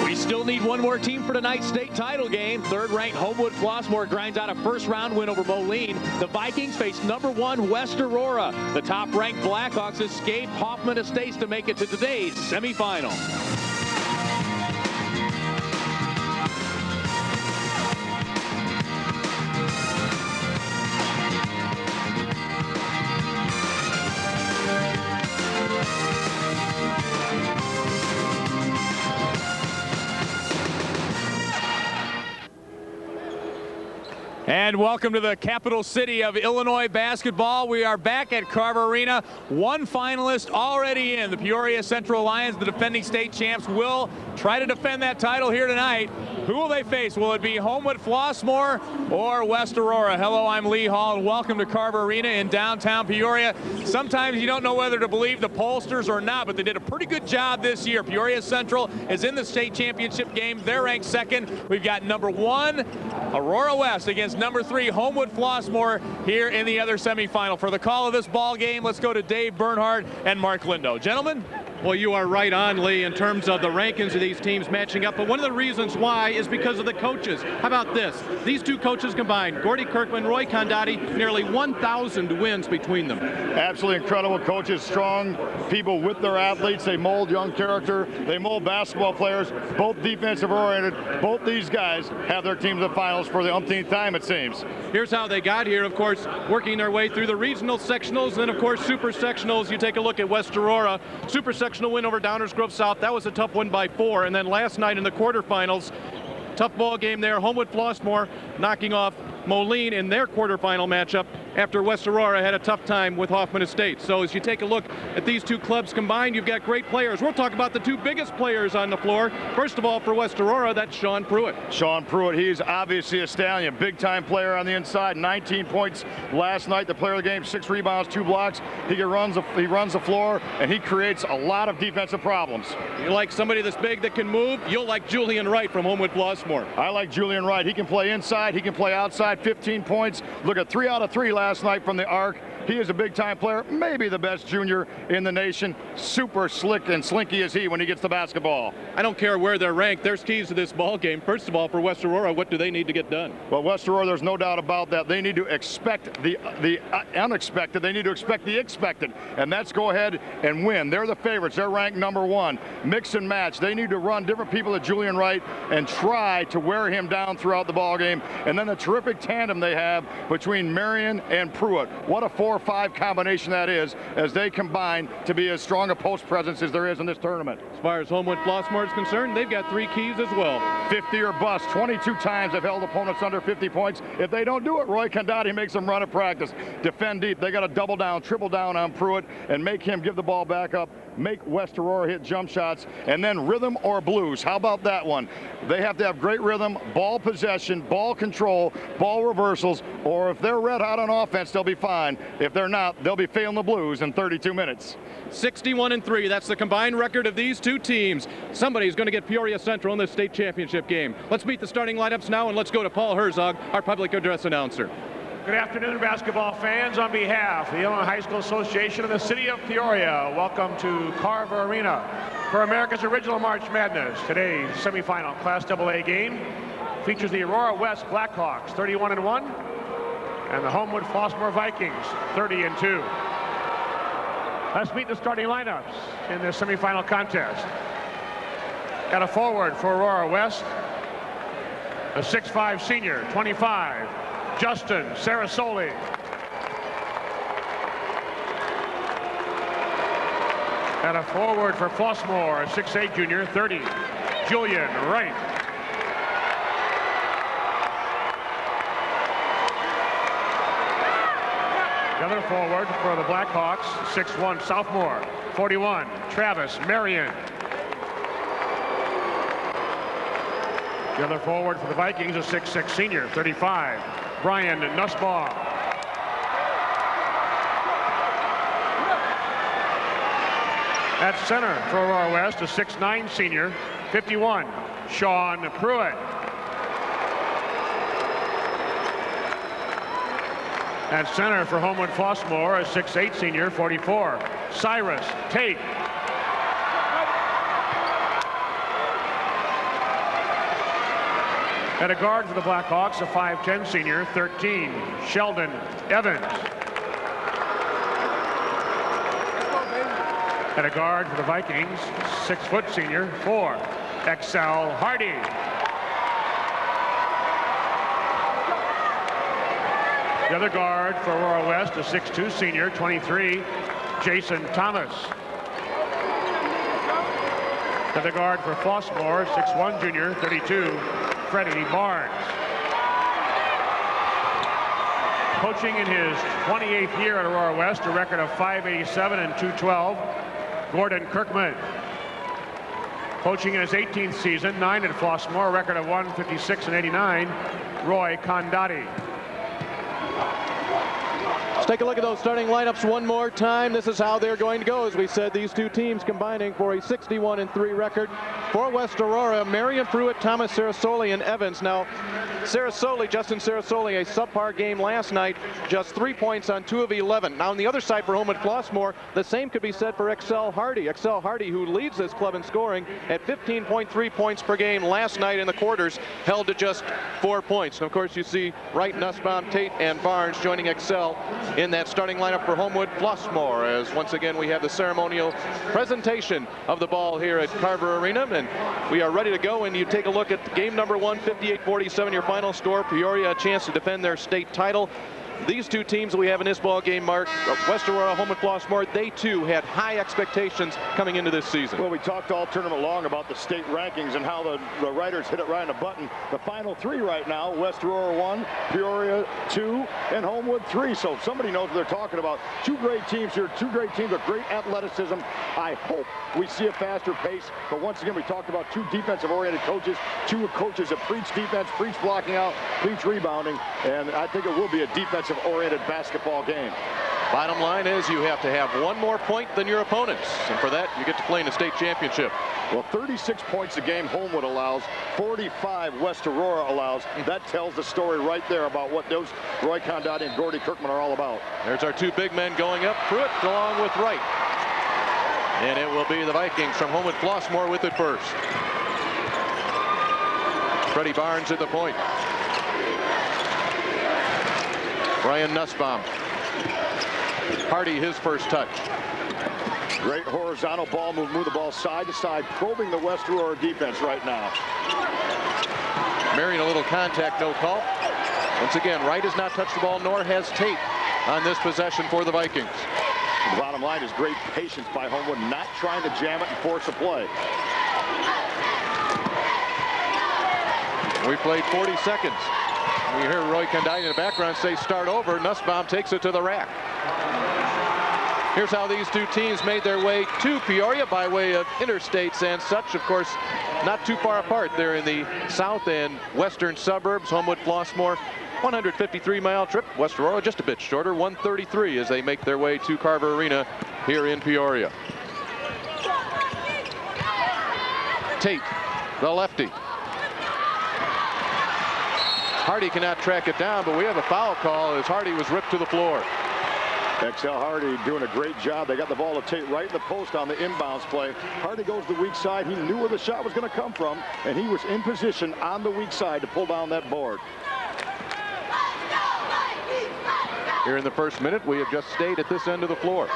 We still need one more team for tonight's state title game. Third-ranked Homewood-Flossmoor grinds out a first-round win over Moline. The Vikings face #1 West Aurora. The top-ranked Blackhawks escape Hoffman Estates to make it to today's semifinal. And welcome to the capital city of Illinois basketball. We are back at Carver Arena. One finalist already in. The Peoria Central Lions, the defending state champs, will try to defend that title here tonight. Who will they face? Will it be Homewood-Flossmoor or West Aurora? Hello, I'm Lee Hall, and welcome to Carver Arena in downtown Peoria. Sometimes you don't know whether to believe the pollsters or not, but they did a pretty good job this year. Peoria Central is in the state championship game. They're ranked second. We've got #1 Aurora West against #3 Homewood-Flossmoor here in the other semifinal. For the call of this ball game, let's go to Dave Bernhardt and Mark Lindo. Gentlemen? Well, you are right on, Lee, in terms of the rankings of these teams matching up. But one of the reasons why is because of the coaches. How about this? These two coaches combined, Gordy Kirkman, Roy Condotti, nearly 1,000 wins between them. Absolutely incredible coaches, strong people with their athletes. They mold young character. They mold basketball players, both defensive oriented. Both these guys have their teams in the finals for the umpteenth time, it seems. Here's how they got here, of course, working their way through the regional sectionals, and then, of course, super sectionals. You take a look at West Aurora. Super sectional win over Downers Grove South. That was a tough win by 4. And then last night in the quarterfinals, tough ball game there. Homewood-Flossmoor knocking off Moline in their quarterfinal matchup after West Aurora had a tough time with Hoffman Estates. So as you take a look at these two clubs combined, you've got great players. We'll talk about the two biggest players on the floor. First of all, for West Aurora, that's Sean Pruitt. Sean Pruitt, he's obviously a stallion. Big-time player on the inside. 19 points last night. The player of the game, 6 rebounds, 2 blocks. He runs the floor, and he creates a lot of defensive problems. You like somebody that's big that can move? You'll like Julian Wright from Homewood-Flossmoor. I like Julian Wright. He can play inside. He can play outside. 15 points. Look at 3 out of 3 last night from the arc. He is a big-time player, maybe the best junior in the nation. Super slick and slinky is he when he gets the basketball. I don't care where they're ranked. There's keys to this ball game. First of all, for West Aurora, what do they need to get done? Well, West Aurora, there's no doubt about that. They need to expect the unexpected. They need to expect the expected, and that's go ahead and win. They're the favorites. They're ranked #1. Mix and match. They need to run different people at Julian Wright and try to wear him down throughout the ball game. And then the terrific tandem they have between Marion and Pruitt. What a 4-5 combination that is, as they combine to be as strong a post presence as there is in this tournament. As far as Homewood-Flossmoor is concerned, they've got 3 keys as well. 50 or bust. 22 times they've held opponents under 50 points. If they don't do it, Roy Condotti makes them run at practice. Defend deep. They got to double down, triple down on Pruitt and make him give the ball back up, make West Aurora hit jump shots, and then rhythm or blues. How about that one? They have to have great rhythm, ball possession, ball control, ball reversals, or if they're red hot on offense, they'll be fine. If they're not, they'll be failing the blues in 32 minutes. 61-3. That's the combined record of these two teams. Somebody's going to get Peoria Central in this state championship game. Let's meet the starting lineups now, and let's go to Paul Herzog, our public address announcer. Good afternoon, basketball fans. On behalf of the Illinois High School Association of the City of Peoria, welcome to Carver Arena for America's Original March Madness. Today's semifinal Class AA game features the Aurora West Blackhawks, 31-1, and the Homewood-Flossmoor Vikings, 30-2. Let's meet the starting lineups in this semifinal contest. At a forward for Aurora West, a 6'5" senior, 25, Justin Sarasoli. At a forward for Flossmoor, a 6'8" junior, 30, Julian Wright. The other forward for the Blackhawks, 6'1" sophomore, 41, Travis Marion. The other forward for the Vikings, a 6'6" senior, 35, Brian Nussbaum. At center for Aurora West, a 6'9" senior, 51, Sean Pruitt. At center for Homewood-Flossmoor, a 6'8" senior, 44, Cyrus Tate. And a guard for the Blackhawks, a 5'10 senior, 13, Sheldon Evans. And a guard for the Vikings, 6-foot senior, 4, Excel Hardy. The other guard for Aurora West, a 6'2 senior, 23, Jason Thomas. The other guard for Flossmoor, 6'1 junior, 32, Freddie Barnes. Coaching in his 28th year at Aurora West, a record of 587 and 212, Gordon Kirkman. Coaching in his 18th season, 9 at Flossmoor, a record of 156 and 89, Roy Condotti. Let's take a look at those starting lineups one more time. This is how they're going to go. As we said, these two teams combining for a 61-3 record. For West Aurora, Marion Pruitt, Thomas Sarasoli, and Evans. Now, Justin Sarasoli, a subpar game last night, just 3 points on 2 of 11. Now, on the other side for Homewood-Flossmoor, the same could be said for Excel Hardy. Excel Hardy, who leads this club in scoring at 15.3 points per game last night in the quarters, held to just 4 points. And of course, you see Wright, Nussbaum, Tate, and Barnes joining Excel in that starting lineup for Homewood-Flossmoor, as once again we have the ceremonial presentation of the ball here at Carver Arena, and we are ready to go. And you take a look at game number 1, 58-47, your final score. Peoria a chance to defend their state title. These two teams we have in this ball game, Mark, West Aurora, Homewood-Flossmoor, they too had high expectations coming into this season. Well, we talked all tournament long about the state rankings and how the writers hit it right on the button. The final 3 right now, West Aurora 1, Peoria 2, and Homewood 3. So somebody knows what they're talking about. 2 great teams here, 2 great teams with great athleticism. I hope we see a faster pace. But once again, we talked about 2 defensive-oriented coaches, 2 coaches that preach defense, preach blocking out, preach rebounding, and I think it will be a defensive-oriented basketball game. Bottom line is you have to have 1 more point than your opponents, and for that you get to play in the state championship. Well, 36 points a game Homewood allows, 45 West Aurora allows. That tells the story right there about what those Roy Condotti and Gordy Kirkman are all about. There's our 2 big men going up, Pruitt along with Wright. And it will be the Vikings from Homewood-Flossmoor with it first. Freddie Barnes at the point. Brian Nussbaum. Hardy, his first touch. Great horizontal ball move the ball side to side, probing the West Aurora defense right now. Marion, a little contact, no call. Once again, Wright has not touched the ball, nor has Tate on this possession for the Vikings. The bottom line is great patience by Homewood, not trying to jam it and force a play. We played 40 seconds. We hear Roy Condotti in the background say start over. Nussbaum takes it to the rack. Here's how these two teams made their way to Peoria by way of interstates and such. Of course, not too far apart. They're in the south and western suburbs. Homewood-Flossmoor, 153-mile trip. West Aurora just a bit shorter, 133, as they make their way to Carver Arena here in Peoria. Tate, the lefty. Hardy cannot track it down, but we have a foul call as Hardy was ripped to the floor. Excel Hardy doing a great job. They got the ball to Tate right in the post on the inbounds play. Hardy goes to the weak side. He knew where the shot was going to come from, and he was in position on the weak side to pull down that board. Here in the first minute, we have just stayed at this end of the floor.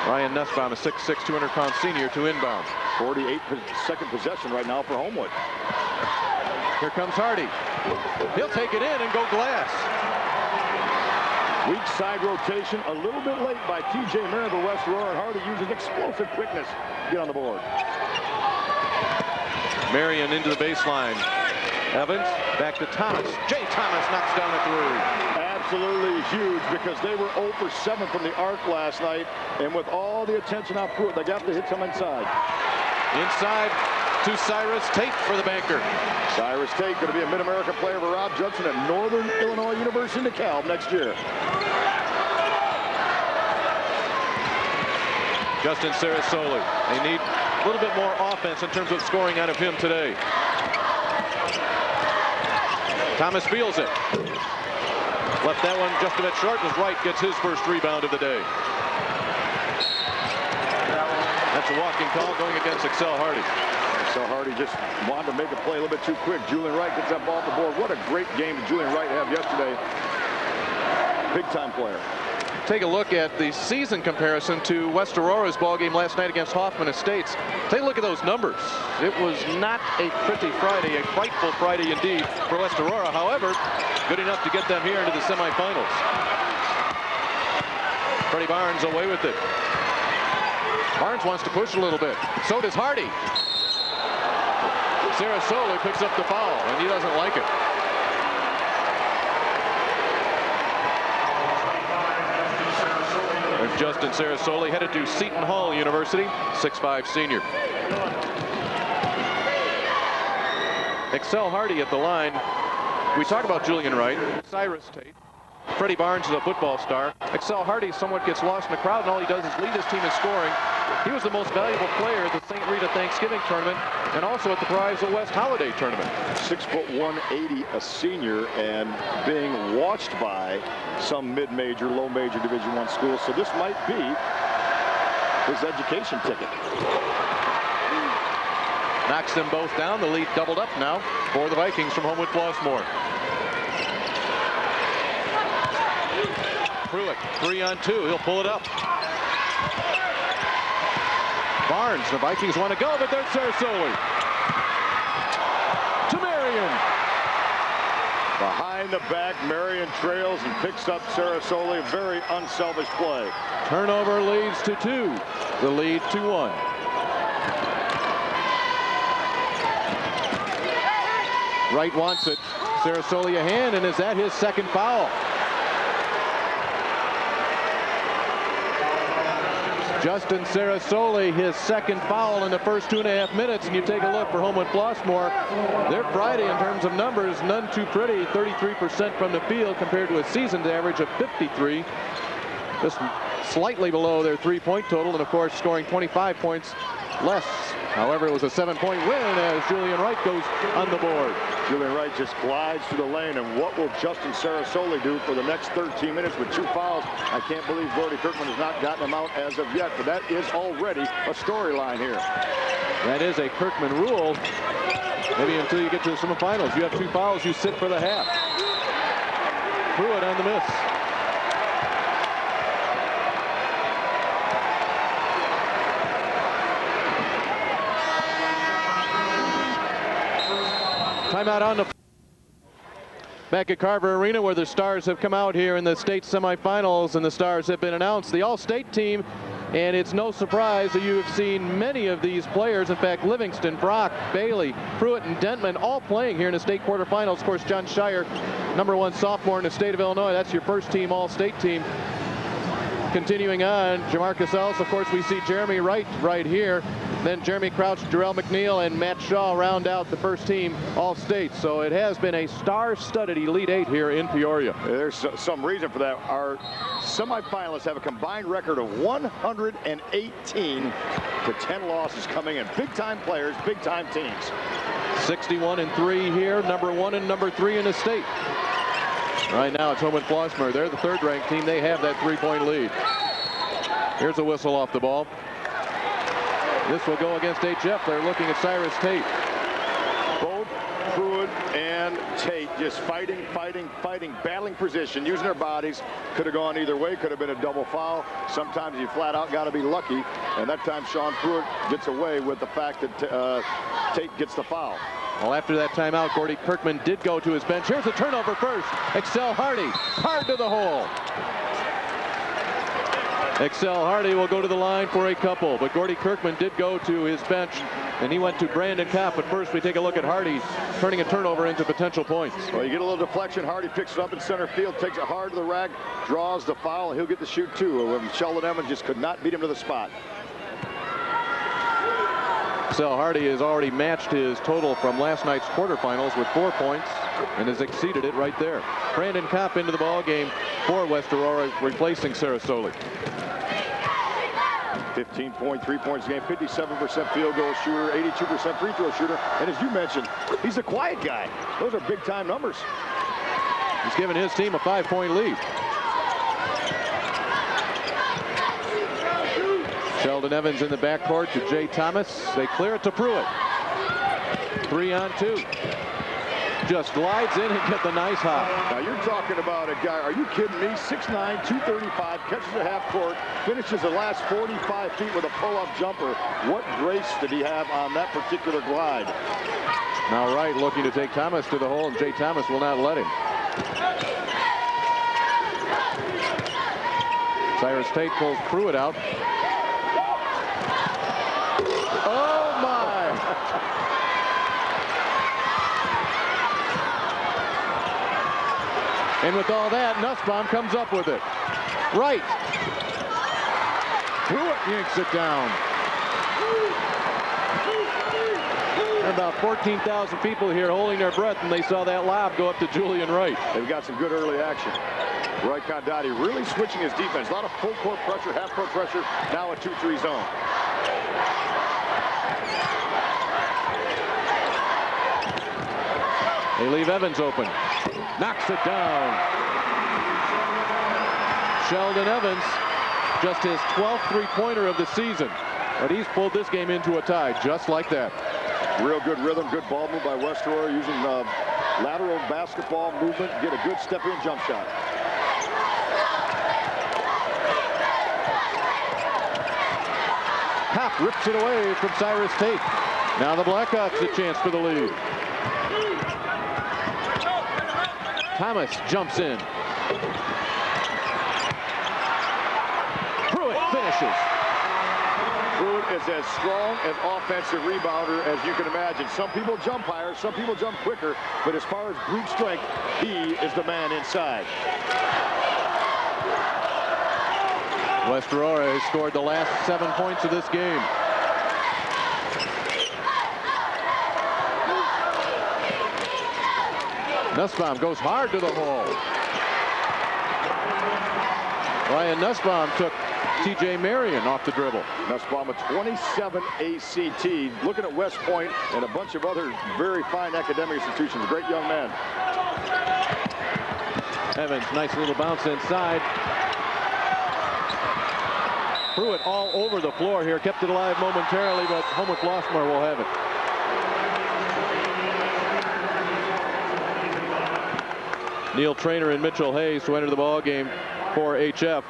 Ryan Nussbaum, a 6'6", 200-pound senior, to inbound. 48-second possession right now for Homewood. Here comes Hardy. He'll take it in and go glass. Weak side rotation, a little bit late by T.J. Marin for West Aurora, and Hardy uses explosive quickness to get on the board. Marion into the baseline. Evans back to Thomas. Jay Thomas knocks down a 3. Absolutely huge, because they were 0 for 7 from the arc last night, and with all the attention on Pruitt, they got to hit some inside. Inside to Cyrus Tate for the banker. Cyrus Tate going to be a Mid-America player for Rob Judson at Northern Illinois University in DeKalb next year. Justin Sarasoli. They need a little bit more offense in terms of scoring out of him today. Thomas feels it. Left that one just a bit short as Wright gets his first rebound of the day. That's That's a walking call going against Excel Hardy. Excel Hardy just wanted to make a play a little bit too quick. Julian Wright gets that ball off the board. What a great game did Julian Wright have yesterday. Big-time player. Take a look at the season comparison to West Aurora's ball game last night against Hoffman Estates. Take a look at those numbers. It was not a pretty Friday, a frightful Friday indeed for West Aurora. However, good enough to get them here into the semifinals. Freddie Barnes away with it. Barnes wants to push a little bit. So does Hardy. Sarasoli picks up the foul, and he doesn't like it. There's Justin Sarasoli, headed to Seton Hall University, 6'5" senior. Excel Hardy at the line. We talk about Julian Wright, Cyrus Tate. Freddie Barnes is a football star. Excel Hardy somewhat gets lost in the crowd, and all he does is lead his team in scoring. He was the most valuable player at the St. Rita Thanksgiving tournament and also at the Prize West Holiday tournament. 6'1", 180, a senior, and being watched by some mid-major, low-major Division I schools. So this might be his education ticket. Knocks them both down. The lead doubled up now for the Vikings from Homewood-Flossmoor. Pruitt, 3-on-2. He'll pull it up. Barnes, the Vikings want to go, but there's Sarasoli. To Marion. Behind the back, Marion trails and picks up Sarasoli. Very unselfish play. Turnover leads to 2. The lead to 1. Wright wants it. Sarasoli a hand, and is that his second foul? Justin Sarasoli, his second foul in the first 2.5 minutes. And you take a look for Homewood-Flossmoor. Their Friday in terms of numbers, none too pretty. 33% from the field compared to a season's average of 53. Just slightly below their 3-point total, and of course scoring 25 points less. However, it was a 7-point win as Julian Wright goes on the board. Julian Wright just glides through the lane, and what will Justin Sarasoli do for the next 13 minutes with 2 fouls? I can't believe Gordy Kirkman has not gotten him out as of yet, but that is already a storyline here. That is a Kirkman rule. Maybe until you get to the semifinals. You have 2 fouls, you sit for the half. Pruitt on the miss. Timeout on the back at Carver Arena, where the Stars have come out here in the state semifinals, and the Stars have been announced the all-state team. And it's no surprise that you have seen many of these players. In fact, Livingston, Brock, Bailey, Pruitt, and Dentman all playing here in the state quarterfinals. Of course, John Shire, #1 sophomore in the state of Illinois. That's your first team all-state team. Continuing on, Jamarcus Ellis, of course, we see Jeremy Wright right here. Then Jeremy Crouch, Jarrell McNeil, and Matt Shaw round out the first team all-state. So it has been a star-studded Elite 8 here in Peoria. There's some reason for that. Our semifinalists have a combined record of 118 to 10 losses coming in. Big-time players, big-time teams. 61-3 here, #1 and #3 in the state. Right now it's Homewood-Flossmoor. They're the 3rd-ranked team. They have that 3-point lead. Here's a whistle off the ball. This will go against HF. They're looking at Cyrus Tate. Both Pruitt and Tate just fighting, battling position, using their bodies. Could have gone either way. Could have been a double foul. Sometimes you flat out got to be lucky. And that time Sean Pruitt gets away with the fact that Tate gets the foul. Well, after that timeout, Gordy Kirkman did go to his bench. Here's a turnover first. Excel Hardy, hard to the hole. Excel Hardy will go to the line for a couple, but Gordy Kirkman did go to his bench, and he went to Brandon Kopp. But first, we take a look at Hardy turning a turnover into potential points. Well, you get a little deflection. Hardy picks it up in center field, takes it hard to the rack, draws the foul, and he'll get to shoot 2. Sheldon Evans just could not beat him to the spot. Excel Hardy has already matched his total from last night's quarterfinals with 4 points and has exceeded it right there. Brandon Kopp into the ball game for West Aurora, replacing Sarasoli. 15-point, 3 points a game, 57% field goal shooter, 82% free throw shooter. And as you mentioned, he's a quiet guy. Those are big-time numbers. He's given his team a 5-point lead. Sheldon Evans in the backcourt to Jay Thomas. They clear it to Pruitt. 3-on-2. Just glides in and get the nice hop. Now you're talking about a guy, are you kidding me? 6'9", 235, catches a half court, finishes the last 45 feet with a pull-up jumper. What grace did he have on that particular glide? Now Wright looking to take Thomas to the hole, and Jay Thomas will not let him. Cyrus Tate pulls Pruitt out. Oh my! And with all that, Nussbaum comes up with it. Right. Pruitt yanks it down. There are about 14,000 people here holding their breath, and they saw that lob go up to Julian Wright. They've got some good early action. Roy Condotti really switching his defense. A lot of full court pressure, half court pressure, now a 2-3 zone. They leave Evans open. Knocks it down. Sheldon Evans, just his 12th three-pointer of the season. But he's pulled this game into a tie just like that. Real good rhythm, good ball move by West Aurora, using lateral basketball movement, get a good step-in jump shot. Hop rips it away from Cyrus Tate. Now the Blackhawks a chance for the lead. Thomas jumps in. Pruitt finishes. Pruitt is as strong an offensive rebounder as you can imagine. Some people jump higher, some people jump quicker, but as far as brute strength, he is the man inside. West Aurora has scored the last 7 points of this game. Nussbaum goes hard to the hole. Ryan Nussbaum took T.J. Marion off the dribble. Nussbaum, a 27 ACT. Looking at West Point and a bunch of other very fine academic institutions. A great young man. Evans, nice little bounce inside. Pruitt all over the floor here. Kept it alive momentarily, but Homewood-Flossmoor will have it. Neil Traynor and Mitchell Hayes to enter the ball game for HF.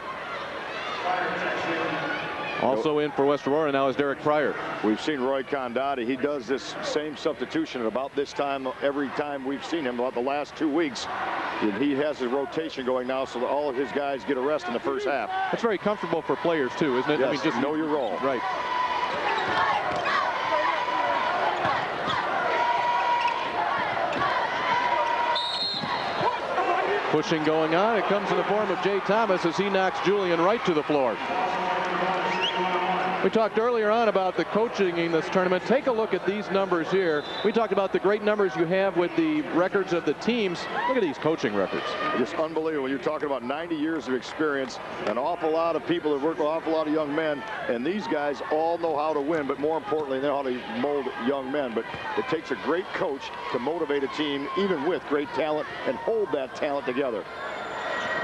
Also in for West Aurora now is Derek Pryor. We've seen Roy Condotti. He does this same substitution at about this time every time we've seen him, about the last 2 weeks. And he has his rotation going now, so that all of his guys get a rest in the first half. That's very comfortable for players too, isn't it? Yes, I mean, just know your role. Right. Pushing going on. It comes in the form of Jay Thomas as he knocks Julian Wright to the floor. We talked earlier on about the coaching in this tournament. Take a look at these numbers here. We talked about the great numbers you have with the records of the teams. Look at these coaching records. Just unbelievable. You're talking about 90 years of experience, an awful lot of people that work with an awful lot of young men, and these guys all know how to win, but more importantly, they know how to mold young men. But it takes a great coach to motivate a team, even with great talent, and hold that talent together.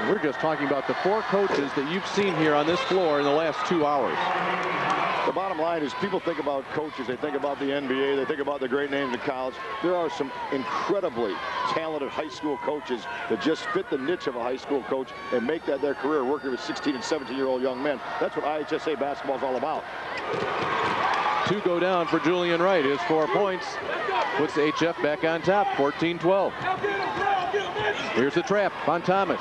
We're just talking about the 4 coaches that you've seen here on this floor in the last 2 hours. The bottom line is people think about coaches, they think about the NBA, they think about the great names in college. There are some incredibly talented high school coaches that just fit the niche of a high school coach and make that their career, working with 16 and 17-year-old young men. That's what IHSA basketball is all about. 2 go down for Julian Wright. His 4 points puts HF back on top, 14-12. Here's the trap on Thomas.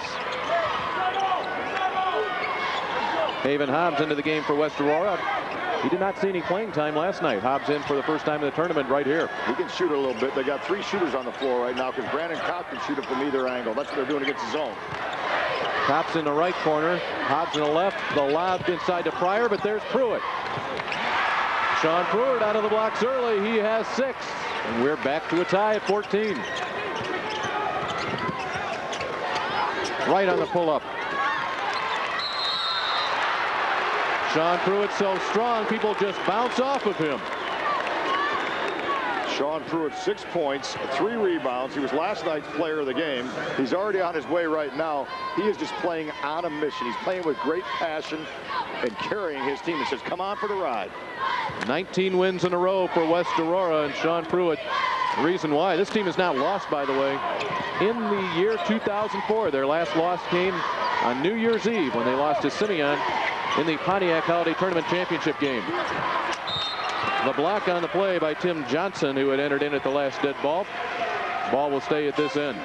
Haven Hobbs into the game for West Aurora. He did not see any playing time last night. Hobbs in for the first time in the tournament right here. He can shoot a little bit. They got 3 shooters on the floor right now because Brandon Kopp can shoot it from either angle. That's what they're doing against the zone. Kopp's in the right corner. Hobbs in the left. The lob inside to Pryor, but there's Pruitt. Sean Pruitt out of the blocks early. He has 6. And we're back to a tie at 14. Right on the pull-up. Sean Pruitt so strong, people just bounce off of him. Sean Pruitt, 6 points, 3 rebounds. He was last night's player of the game. He's already on his way right now. He is just playing on a mission. He's playing with great passion. and carrying his team and says, come on for the ride. 19 wins in a row for West Aurora and Sean Pruitt. The reason why this team is now lost, by the way, in the year 2004. Their last loss came on New Year's Eve when they lost to Simeon in the Pontiac Holiday Tournament Championship game. The block on the play by Tim Johnson, who had entered in at the last dead ball. Ball will stay at this end.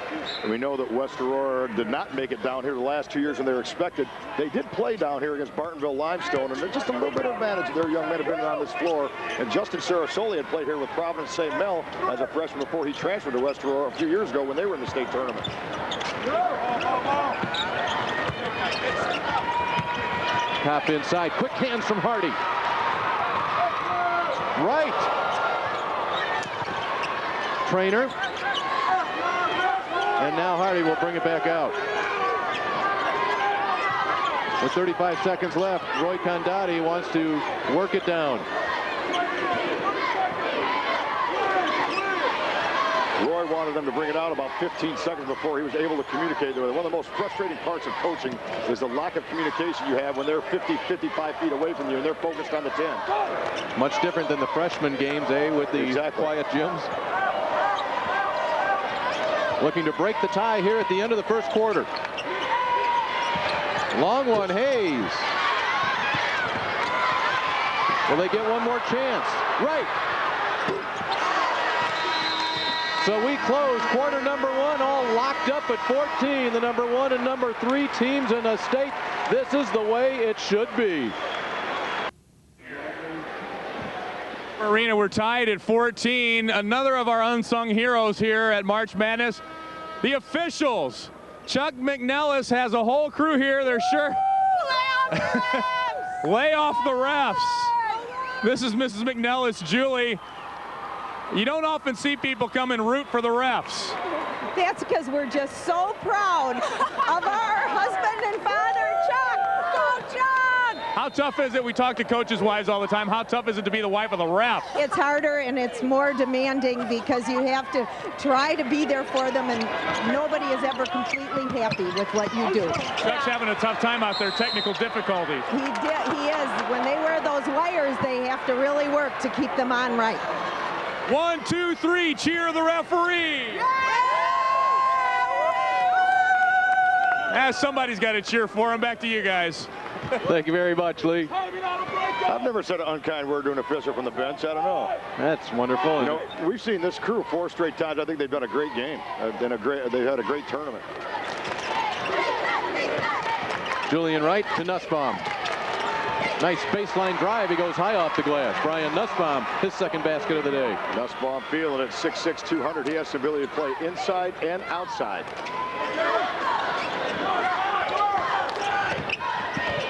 And we know that West Aurora did not make it down here the last 2 years, and they were expected. They did play down here against Bartonville Limestone, and just a little bit of advantage. Their young men have been on this floor. And Justin Sarasoli had played here with Providence St. Mel as a freshman before he transferred to West Aurora a few years ago when they were in the state tournament. Top inside, quick hands from Hardy. Right. Trainer. And now Hardy will bring it back out. With 35 seconds left, Roy Condotti wants to work it down. Roy wanted them to bring it out about 15 seconds before he was able to communicate. One of the most frustrating parts of coaching is the lack of communication you have when they're 50, 55 feet away from you and they're focused on the 10. Much different than the freshman games, with the quiet gyms. Looking to break the tie here at the end of the first quarter. Long one, Hayes. Will they get one more chance? Right. So we close quarter number one, all locked up at 14. The number 1 and number 3 teams in the state. This is the way it should be. Arena, we're tied at 14. Another of our unsung heroes here at March Madness. The officials. Chuck McNellis has a whole crew here. They're sure. Lay off the refs. This is Mrs. McNellis, Julie. You don't often see people come and root for the refs. That's because we're just so proud of our husband and father, Chuck. Go, Chuck! How tough is it? We talk to coaches' wives all the time. How tough is it to be the wife of the ref? It's harder and it's more demanding because you have to try to be there for them, and nobody is ever completely happy with what you do. Chuck's having a tough time out there, technical difficulties. He is. When they wear those wires, they have to really work to keep them on right. 1, 2, 3, cheer the referee. Somebody's got to cheer for him. Back to you guys. Thank you very much, Lee. I've never said an unkind word to an official from the bench. I don't know. That's wonderful. You know, we've seen this crew 4 straight times. I think they've done a great game. They've had a great tournament. Julian Wright to Nussbaum. Nice baseline drive. He goes high off the glass. Brian Nussbaum, his second basket of the day. Nussbaum feeling it, 6'6", 200. He has the ability to play inside and outside.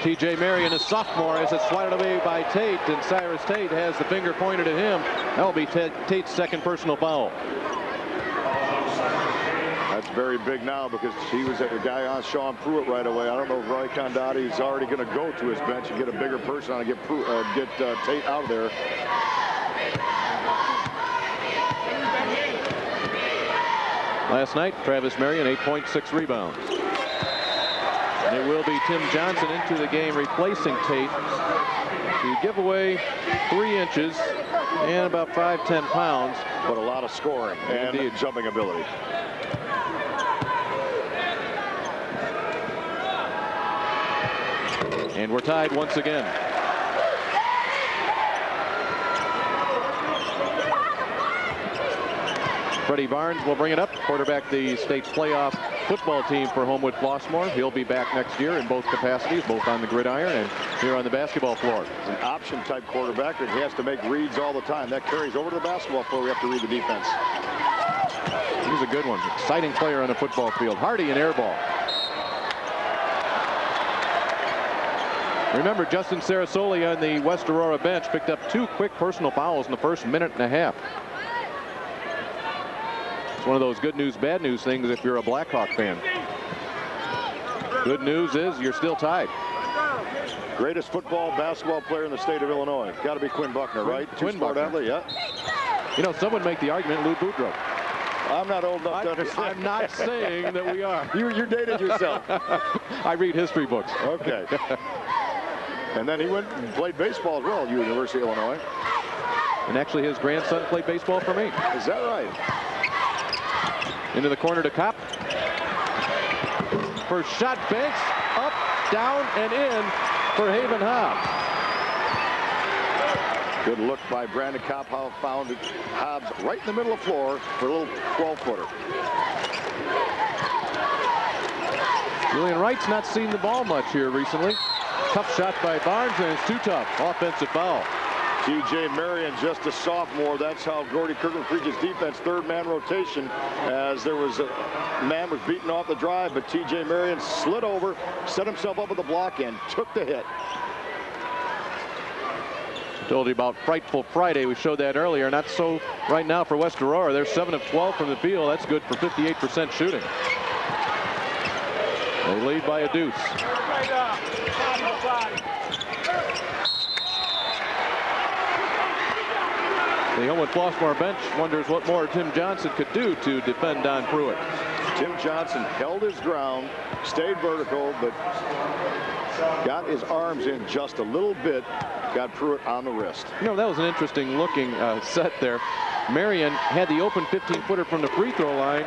T.J. Marion, a sophomore, as it's swatted away by Tate, and Cyrus Tate has the finger pointed at him. That'll be Tate's second personal foul. That's very big now because he was a guy on Sean Pruitt right away. I don't know if Roy Condotti is already going to go to his bench and get a bigger person on and get Tate out of there. Last night, Travis Marion, 8.6 rebounds. And it will be Tim Johnson into the game replacing Tate to give away 3 inches and about 5-10 pounds. But a lot of scoring and Indeed. Jumping ability. And we're tied once again. Freddie Barnes will bring it up, quarterback the state playoff football team for Homewood-Flossmoor. He'll be back next year in both capacities, both on the gridiron and here on the basketball floor. An option type quarterback that he has to make reads all the time. That carries over to the basketball floor. We have to read the defense. He's a good one. Exciting player on the football field. Hardy, an air ball. Remember, Justin Sarasoli on the West Aurora bench picked up 2 quick personal fouls in the first minute and a half. It's one of those good news, bad news things if you're a Blackhawk fan. Good news is you're still tied. Greatest football, basketball player in the state of Illinois. Got to be Quinn Buckner, right? Quinn Buckner. Athlete, yeah. You know, some would make the argument Lou Boudreaux. I'm not old enough to understand. I'm not saying that we are. You're dated yourself. I read history books. Okay. And then he went and played baseball as well at University of Illinois. And actually his grandson played baseball for me. Is that right? Into the corner to Kopp. First shot, Banks, up, down, and in for Haven Hobbs. Good look by Brandon Kopp, how found Hobbs right in the middle of the floor for a little 12-footer. Julian Wright's not seen the ball much here recently. Tough shot by Barnes, and it's too tough. Offensive foul. T.J. Marion, just a sophomore. That's how Gordy Kirkland preaches defense, third-man rotation, as there was a man was beaten off the drive, but T.J. Marion slid over, set himself up with the block, and took the hit. Told you about Frightful Friday. We showed that earlier. Not so right now for West Aurora. They're 7 of 12 from the field. That's good for 58% shooting. They lead by a deuce. The Homewood-Flossmoor bench wonders what more Tim Johnson could do to defend Don Pruitt. Tim Johnson held his ground, stayed vertical, but got his arms in just a little bit, got Pruitt on the wrist. You know, that was an interesting looking set there. Marion had the open 15-footer from the free throw line,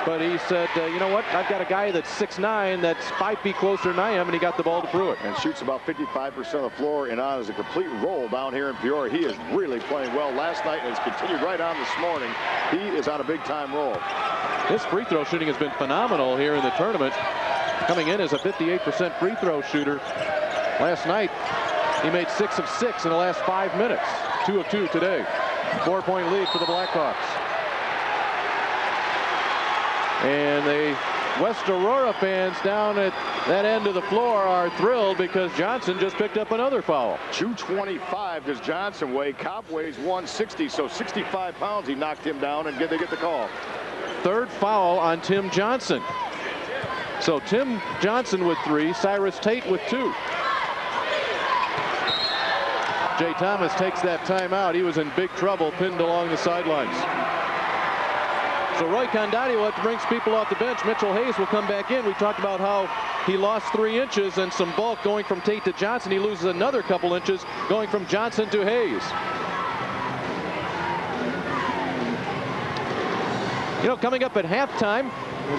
but he said, you know what, I've got a guy that's 6'9", that's 5 feet closer than I am, and he got the ball to Pruitt. And shoots about 55% of the floor, and on as a complete roll down here in Peoria. He is really playing well last night, and it's continued right on this morning. He is on a big-time roll. His free throw shooting has been phenomenal here in the tournament. Coming in as a 58% free throw shooter. Last night, he made 6 of 6 in the last 5 minutes. 2 of 2 today. 4-point lead for the Blackhawks. And the West Aurora fans down at that end of the floor are thrilled because Johnson just picked up another foul. 225 does Johnson weigh. Kopp weighs 160, so 65 pounds. He knocked him down, and they get the call. Third foul on Tim Johnson. So Tim Johnson with 3, Cyrus Tate with 2. Jay Thomas takes that timeout. He was in big trouble, pinned along the sidelines. So Roy Condotti will have to bring people off the bench. Mitchell Hayes will come back in. We talked about how he lost 3 inches and some bulk going from Tate to Johnson. He loses another couple inches going from Johnson to Hayes. You know, coming up at halftime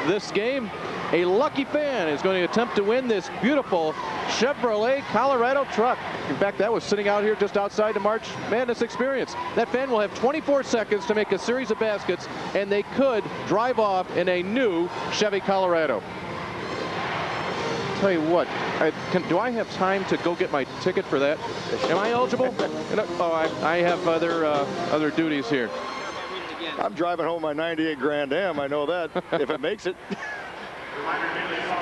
this game, a lucky fan is going to attempt to win this beautiful Chevrolet Colorado truck. In fact, that was sitting out here just outside the March Madness experience. That fan will have 24 seconds to make a series of baskets, and they could drive off in a new Chevy Colorado. Tell you what, do I have time to go get my ticket for that? Am I eligible? Oh, I have other duties here. I'm driving home my 98 Grand Am. I know that, if it makes it.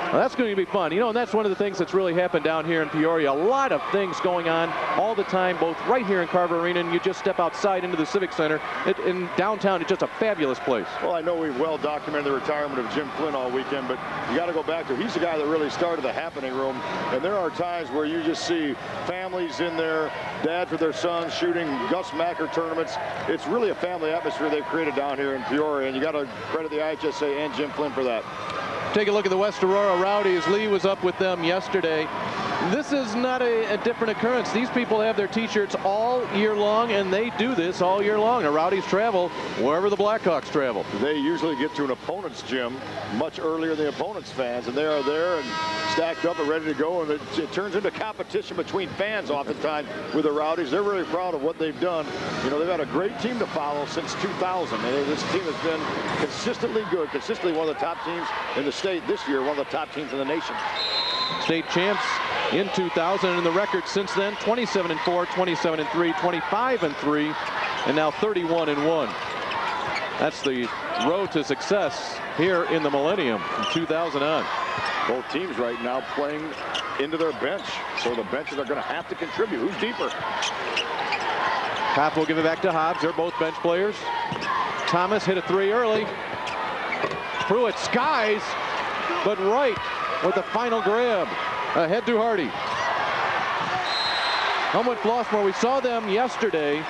Well, that's going to be fun. You know, and that's one of the things that's really happened down here in Peoria. A lot of things going on all the time, both right here in Carver Arena, and you just step outside into the Civic Center. In downtown, it's just a fabulous place. Well, I know we've well documented the retirement of Jim Flynn all weekend, but you got to go back to, he's the guy that really started the happening room. And there are times where you just see families in there, dads with their sons shooting Gus Macker tournaments. It's really a family atmosphere they've created down here in Peoria, and you got to credit the IHSA and Jim Flynn for that. Take a look at the West Aurora Rowdies. Lee was up with them yesterday. This is not a different occurrence. These people have their t-shirts all year long, and they do this all year long. The Rowdies travel wherever the Blackhawks travel. They usually get to an opponent's gym much earlier than the opponent's fans, and they are there and stacked up and ready to go, and it turns into competition between fans oftentimes with the Rowdies. They're really proud of what they've done. You know, they've had a great team to follow since 2000. And this team has been consistently good, consistently one of the top teams in the state. This year, one of the top teams in the nation. State champs in 2000, and the record since then, 27-4, 27-3, 25-3, and now 31-1. That's the road to success here in the Millennium from 2000 on. Both teams right now playing into their bench, so the benches are going to have to contribute. Who's deeper? Kopp will give it back to Hobbs. They're both bench players. Thomas hit a 3 early. Pruitt skies, but Wright with the final grab. Ahead to Hardy. Homewood-Flossmoor, we saw them yesterday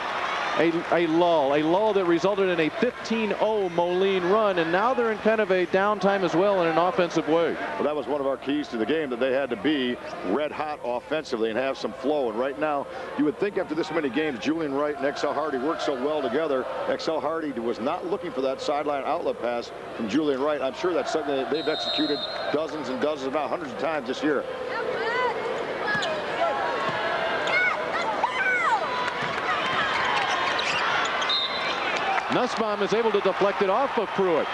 a lull that resulted in a 15-0 Moline run, and now they're in kind of a downtime as well in an offensive way. Well, that was one of our keys to the game, that they had to be red hot offensively and have some flow. And right now, you would think after this many games, Julian Wright and Excel Hardy worked so well together. Excel Hardy was not looking for that sideline outlet pass from Julian Wright. I'm sure that's something that they've executed dozens and dozens, about hundreds of times this year. Nussbaum is able to deflect it off of Pruitt.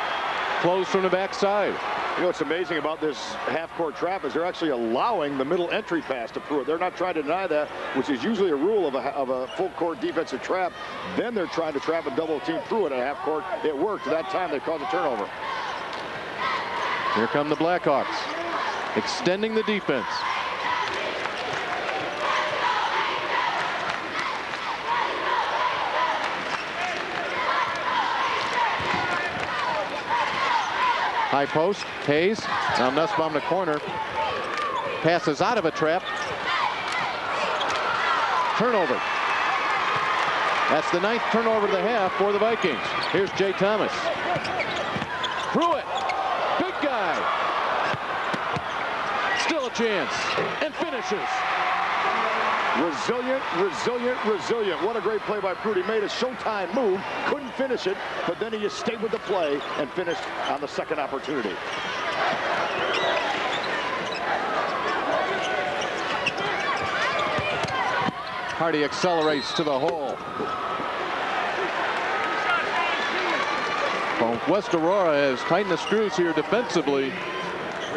Close from the backside. You know what's amazing about this half-court trap is they're actually allowing the middle entry pass to Pruitt. They're not trying to deny that, which is usually a rule of a full-court defensive trap. Then they're trying to trap and double-team Pruitt at half-court. It worked. That time they caused a turnover. Here come the Blackhawks, extending the defense. High post, Hayes, now Nussbaum to corner, passes out of a trap, turnover. That's the 9th turnover of the half for the Vikings. Here's Jay Thomas. Pruitt, big guy, still a chance, and finishes. Resilient, resilient, resilient. What a great play by Pruitt. He made a showtime move, couldn't finish it, but then he just stayed with the play and finished on the second opportunity. Hardy accelerates to the hole. Well, West Aurora has tightened the screws here defensively.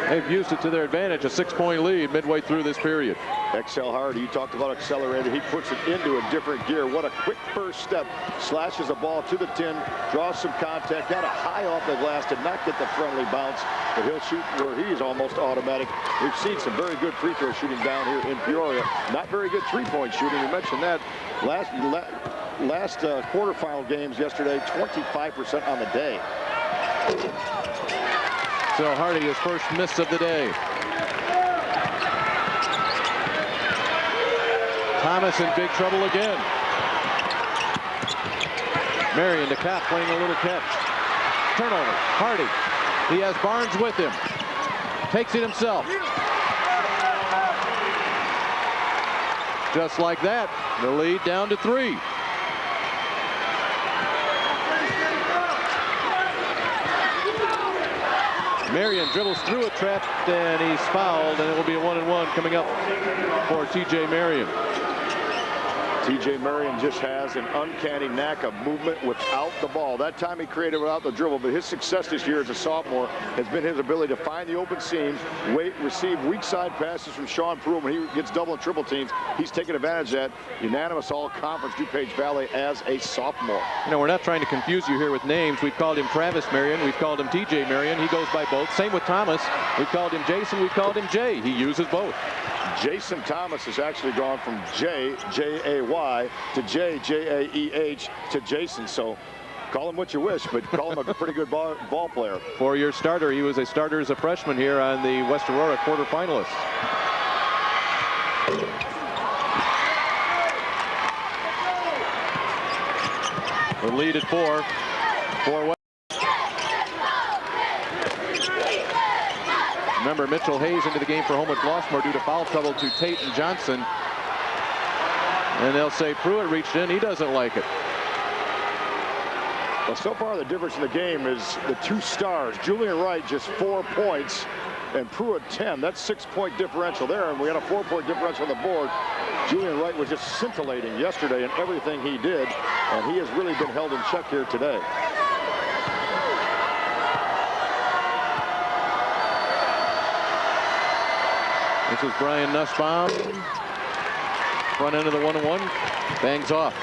They've used it to their advantage, a 6-point lead midway through this period. Excel Hardy, you talked about accelerated. He puts it into a different gear. What a quick first step. Slashes the ball to the tin, draws some contact, got a high off the glass, did not get the friendly bounce, but he'll shoot where he's almost automatic. We've seen some very good free throw shooting down here in Peoria. Not very good three-point shooting. We mentioned that last quarterfinal games yesterday, 25% on the day. So Hardy, his first miss of the day. Thomas in big trouble again. Marion to Kopp playing a little catch. Turnover. Hardy. He has Barnes with him. Takes it himself. Just like that, the lead down to 3. Marion dribbles through a trap, and he's fouled, and it will be a 1-and-1 coming up for T.J. Marion. T.J. Marion just has an uncanny knack of movement without the ball. That time he created without the dribble, but his success this year as a sophomore has been his ability to find the open seams, receive weak side passes from Sean Pruitt when he gets double and triple teams. He's taken advantage of that. Unanimous all-conference DuPage Valley as a sophomore. You know, we're not trying to confuse you here with names. We've called him Travis Marion. We've called him T.J. Marion. He goes by both. Same with Thomas. We've called him Jason. We've called him Jay. He uses both. Jason Thomas has actually gone from J, J-A-Y, to J, J-A-E-H, to Jason. So call him what you wish, but call him a pretty good ball player. 4-year starter. He was a starter as a freshman here on the West Aurora quarterfinalists. The lead at 4 for West. Remember, Mitchell Hayes into the game for Homewood-Flossmoor due to foul trouble to Tate and Johnson. And they'll say Pruitt reached in. He doesn't like it. Well, so far the difference in the game is the 2 stars. Julian Wright just 4 points and Pruitt 10. That's 6-point differential there, and we got a 4-point differential on the board. Julian Wright was just scintillating yesterday in everything he did, and he has really been held in check here today. This is Brian Nussbaum. Front end of the 1-1. Bangs off.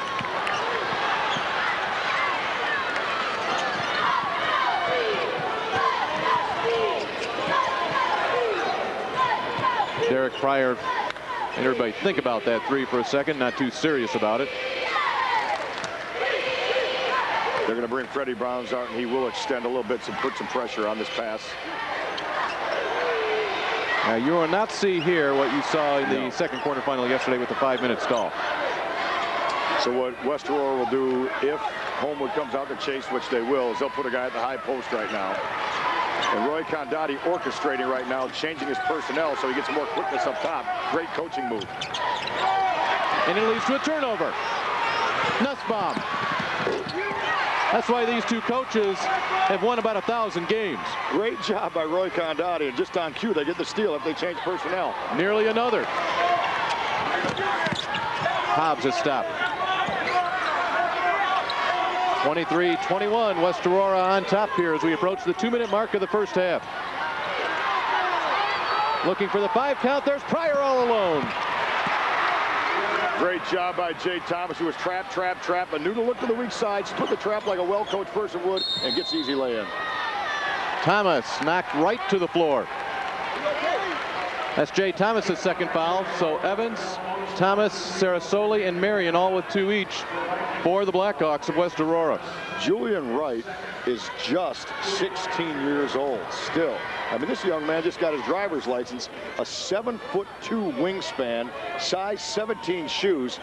Derek Pryor. And everybody think about that 3 for a second. Not too serious about it. They're going to bring Freddie Browns out, and he will extend a little bit and put some pressure on this pass. Now, you will not see here what you saw in the second quarterfinal yesterday with the 5-minute stall. So what West Aurora will do if Homewood comes out to chase, which they will, is they'll put a guy at the high post right now. And Roy Condotti orchestrating right now, changing his personnel so he gets more quickness up top. Great coaching move. And it leads to a turnover. Nussbaum. That's why these two coaches have won about 1,000 games. Great job by Roy Condotti, and just on cue, they get the steal if they change personnel. Nearly another. Hobbs has stopped. 23-21, West Aurora on top here as we approach the 2-minute mark of the first half. Looking for the 5 count, there's Pryor all alone. Great job by Jay Thomas, who was trap, but knew to look to the weak side, split the trap like a well-coached person would, and gets easy lay-in. Thomas knocked right to the floor. That's Jay Thomas's second foul. So Evans, Thomas, Sarasoli, and Marion all with 2 each for the Blackhawks of West Aurora. Julian Wright is just 16 years old still. I mean, this young man just got his driver's license, a 7'2" wingspan, size 17 shoes.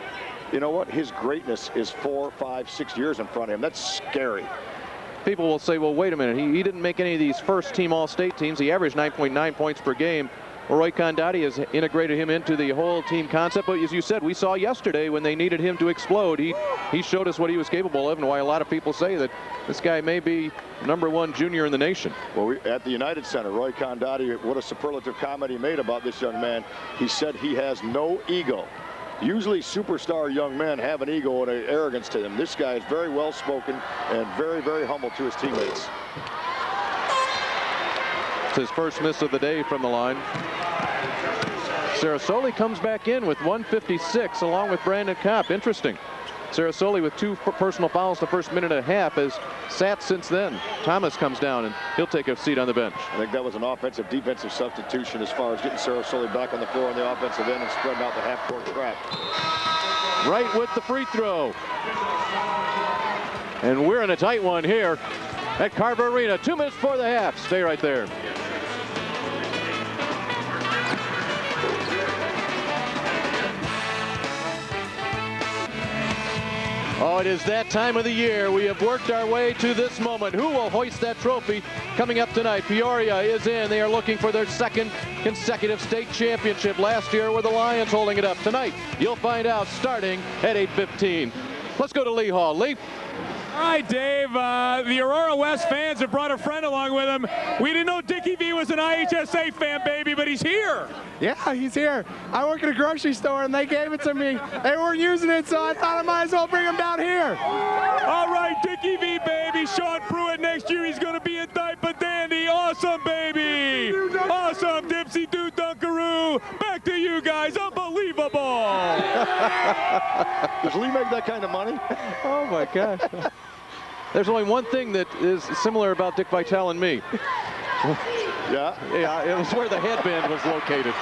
You know what? His greatness is 4, 5, 6 years in front of him. That's scary. People will say, well, wait a minute. He didn't make any of these first-team All-State teams. He averaged 9.9 points per game. Well, Roy Condotti has integrated him into the whole team concept. But as you said, we saw yesterday when they needed him to explode, he showed us what he was capable of, and why a lot of people say that this guy may be #1 junior in the nation. Well, at the United Center, Roy Condotti, what a superlative comment he made about this young man. He said he has no ego. Usually superstar young men have an ego and an arrogance to them. This guy is very well spoken and very, very humble to his teammates. It's his first miss of the day from the line. Sarasoli comes back in with 156 along with Brandon Kopp. Interesting. Sarasoli with 2 personal fouls the first minute and a half has sat since then. Thomas comes down and he'll take a seat on the bench. I think that was an offensive defensive substitution as far as getting Sarasoli back on the floor on the offensive end and spreading out the half-court trap. Right with the free throw. And we're in a tight one here at Carver Arena. 2 minutes before the half. Stay right there. Oh, it is that time of the year. We have worked our way to this moment. Who will hoist that trophy coming up tonight? Peoria is in. They are looking for their 2nd consecutive state championship. Last year were the Lions holding it up. Tonight, you'll find out starting at 8:15. Let's go to Lee Hall. Lee? All right, Dave, the Aurora West fans have brought a friend along with them. We didn't know Dickie V was an IHSA fan, baby, but he's here. Yeah, he's here. I work at a grocery store, and they gave it to me. They weren't using it, so I thought I might as well bring him down here. All right, Dickie V, baby. Sean Pruitt next year, he's going to be in diaper dandy. Awesome, baby. Awesome, Dipsy Doo Dunkaroo. Back to you guys. Unbelievable. Does Lee make that kind of money? Oh, my gosh. There's only one thing that is similar about Dick Vitale and me. Yeah? Yeah, it was where the headband was located.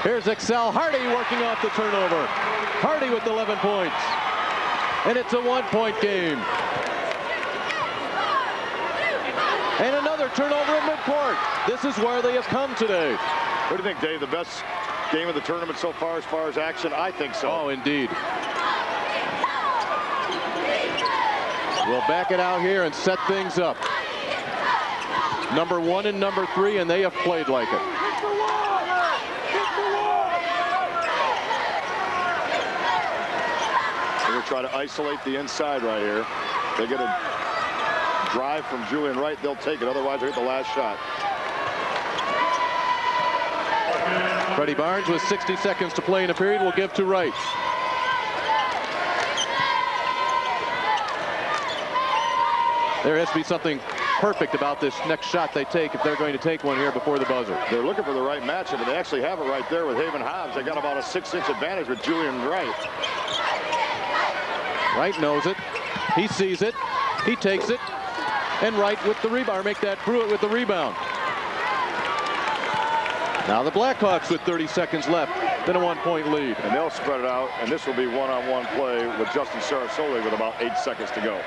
Here's Excel Hardy working off the turnover. Hardy with 11 points. And it's a 1-point game. And another turnover at midcourt. This is where they have come today. What do you think, Dave? The best game of the tournament so far as action? I think so. Oh, indeed. We'll back it out here and set things up. #1 and #3, and they have played like it. They're going to try to isolate the inside right here. They get a drive from Julian Wright. They'll take it. Otherwise, they'll get the last shot. Freddie Barnes with 60 seconds to play in a period will give to Wright. There has to be something perfect about this next shot they take if they're going to take one here before the buzzer. They're looking for the right matchup, and they actually have it right there with Haven Hobbs. They got about a 6-inch advantage with Julian Wright. Wright knows it. He sees it. He takes it. And Wright with the rebound. Make that Pruitt with the rebound. Now the Blackhawks with 30 seconds left. Then a 1-point lead. And they'll spread it out, and this will be one-on-one play with Justin Sarasoli with about 8 seconds to go.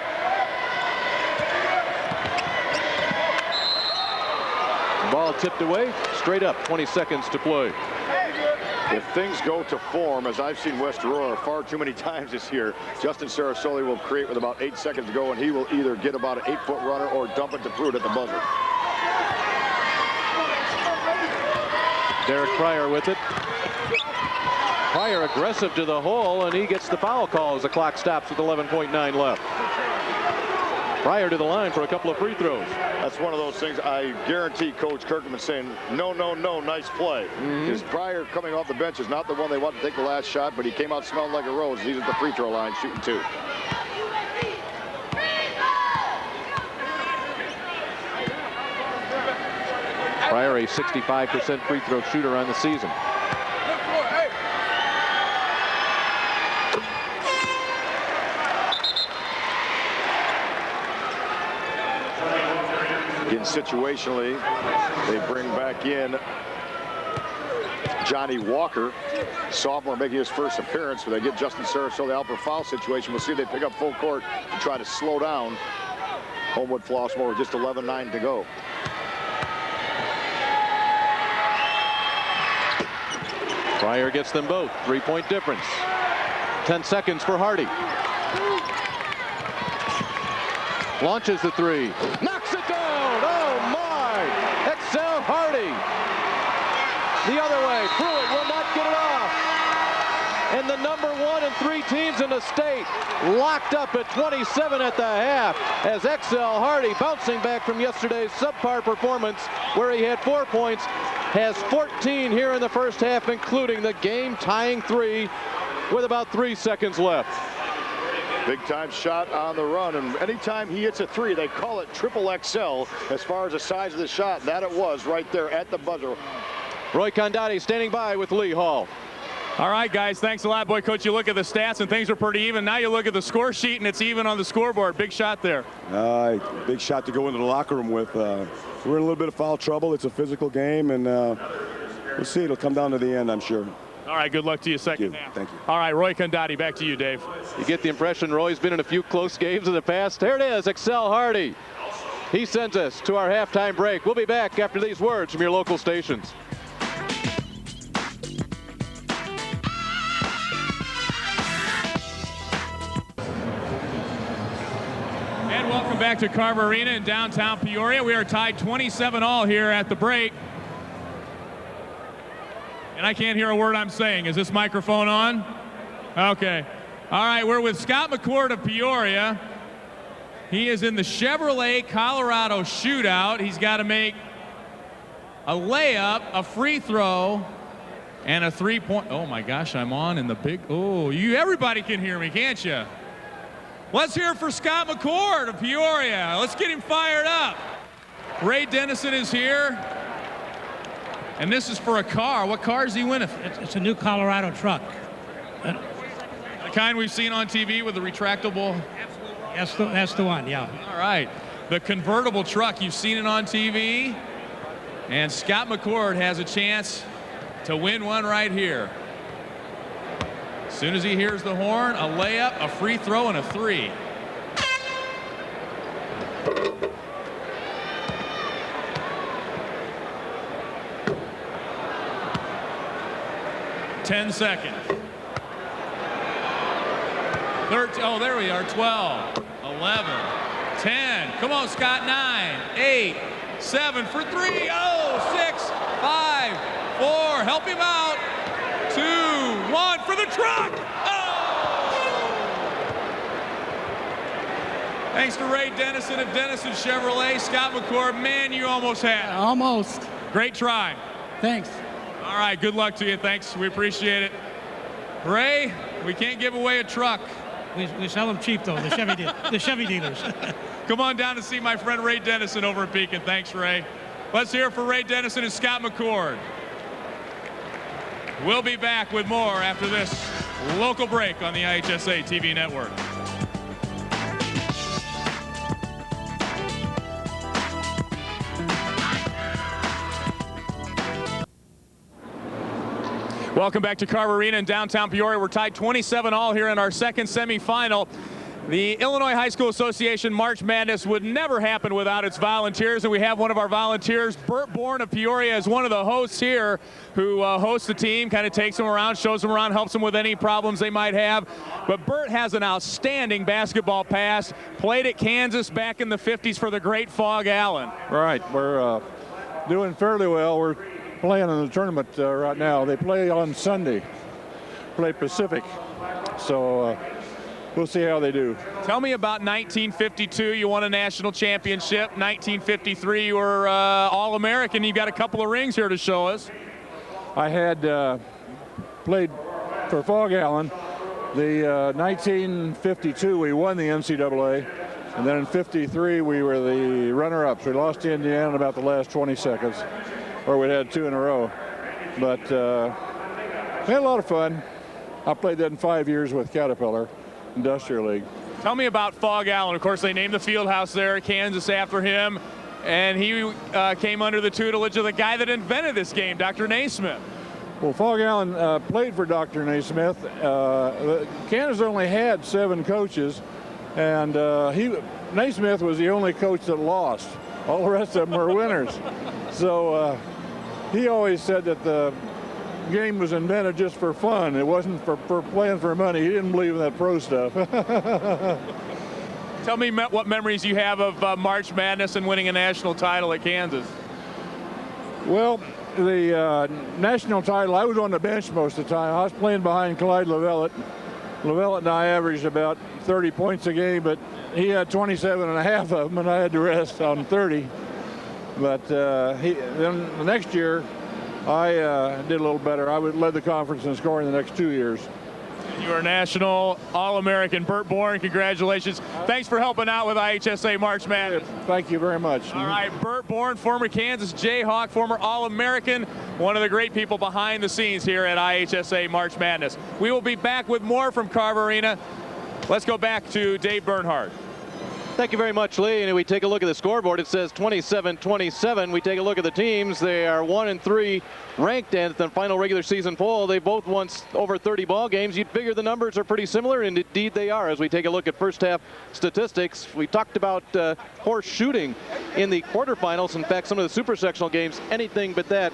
Ball tipped away, straight up, 20 seconds to play. If things go to form, as I've seen West Aurora far too many times this year, Justin Sarasoli will create with about 8 seconds to go, and he will either get about an 8-foot runner or dump it to Pruitt at the buzzer. Derek Pryor with it. Pryor aggressive to the hole, and he gets the foul call as the clock stops with 11.9 left. Pryor to the line for a couple of free throws. That's one of those things I guarantee Coach Kirkman saying, no, no, no, nice play. His Pryor coming off the bench is not the one they want to take the last shot, but he came out smelling like a rose. He's at the free throw line shooting 2. Pryor, a 65% free throw shooter on the season. Again, situationally, they bring back in Johnny Walker, sophomore, making his first appearance, but they get Justin Sarasoli out for foul situation. We'll see if they pick up full court to try to slow down Homewood-Flossmoor with just 11:09 to go. Pryor gets them both. 3-point difference. 10 seconds for Hardy. Launches the 3. Knocks it down. Oh, my. Excel Hardy. The other way. Pruitt will not get it off. And the number 1 and 3 teams in the state locked up at 27 at the half as Excel Hardy, bouncing back from yesterday's subpar performance where he had 4 points, has 14 here in the first half, including the game-tying 3 with about 3 seconds left. Big time shot on the run, and anytime he hits a 3, they call it triple XL as far as the size of the shot. That it was right there at the buzzer. Roy Condotti standing by with Lee Hall. All right, guys, thanks a lot. Boy, Coach, you look at the stats and things are pretty even. Now you look at the score sheet and it's even on the scoreboard. Big shot there. Big shot to go into the locker room with. We're in a little bit of foul trouble. It's a physical game, and we'll see. It'll come down to the end, I'm sure. All right, good luck to you second half. Thank you. All right, Roy Condotti, back to you, Dave. You get the impression Roy's been in a few close games in the past. There it is, Excel Hardy. He sends us to our halftime break. We'll be back after these words from your local stations. And welcome back to Carver Arena in downtown Peoria. We are tied 27-all here at the break. And I can't hear a word I'm saying. Is this microphone on? Okay. All right, we're with Scott McCord of Peoria. He is in the Chevrolet Colorado shootout. He's got to make a layup, a free throw, and a 3-point. Oh my gosh, I'm on in the big. Oh, everybody can hear me, can't you? Let's hear it for Scott McCord of Peoria. Let's get him fired up. Ray Dennison is here. And this is for a car. What car is he winning? It's a new Colorado truck. The kind we've seen on TV with the retractable? That's the one, yeah. All right. The convertible truck. You've seen it on TV. And Scott McCord has a chance to win one right here. As soon as he hears the horn, a layup, a free throw, and a 3. Ten seconds. 13. Oh, there we are. 12, 11, 10. Come on, Scott. 9, 8, 7 for 3. Oh, 6, 5, 4. Help him out. 2, 1 for the truck. Oh! Thanks to Ray Dennison of Dennison Chevrolet. Scott McCord, man, you almost had it. Almost. Great try. Thanks. All right, good luck to you. Thanks, we appreciate it. Ray, we can't give away a truck. We sell them cheap, though, the Chevy dealers. Come on down to see my friend Ray Dennison over at Beacon. Thanks, Ray. Let's hear it for Ray Dennison and Scott McCord. We'll be back with more after this local break on the IHSA TV network. Welcome back to Carver Arena in downtown Peoria. We're tied 27-all here in our second semifinal. The Illinois High School Association March Madness would never happen without its volunteers, and we have one of our volunteers, Bert Bourne of Peoria, as one of the hosts here, who hosts the team, kind of takes them around, shows them around, helps them with any problems they might have. But Bert has an outstanding basketball past, played at Kansas back in the 50s for the great Fog Allen. Right, we're doing fairly well. We're playing in the tournament right now. They play on Sunday, play Pacific, so we'll see how they do. Tell me about 1952. You won a national championship. 1953, you were All-American. You've got a couple of rings here to show us. I had played for Fog Allen. The 1952, we won the NCAA. And then in 53, we were the runner-ups. We lost to Indiana in about the last 20 seconds, or we had 2 in a row. But we had a lot of fun. I played that in 5 years with Caterpillar Industrial League. Tell me about Fog Allen. Of course, they named the field house there at Kansas after him, and he came under the tutelage of the guy that invented this game, Dr. Naismith. Well, Fog Allen played for Dr. Naismith. Kansas only had 7 coaches, and Naismith was the only coach that lost. All the rest of them were winners. So he always said that the game was invented just for fun. It wasn't for playing for money. He didn't believe in that pro stuff. Tell me what memories you have of March Madness and winning a national title at Kansas. Well, the national title, I was on the bench most of the time. I was playing behind Clyde Lavellette. Lavellette and I averaged about 30 points a game, but he had 27 and a half of them, and I had to rest on 30. But then the next year, I did a little better. I led the conference in scoring the next 2 years. You are National All-American. Bert Bourne, congratulations. Thanks for helping out with IHSA March Madness. Thank you very much. All right, Bert Bourne, former Kansas Jayhawk, former All-American, one of the great people behind the scenes here at IHSA March Madness. We will be back with more from Carver Arena. Let's go back to Dave Bernhardt. Thank you very much, Lee. And we take a look at the scoreboard. It says 27-27. We take a look at the teams. They are 1-3 ranked at the final regular season poll. They both won over 30 ball games. You'd figure the numbers are pretty similar, and indeed they are. As we take a look at first half statistics, we talked about horse shooting in the quarterfinals. In fact, some of the super sectional games, anything but that.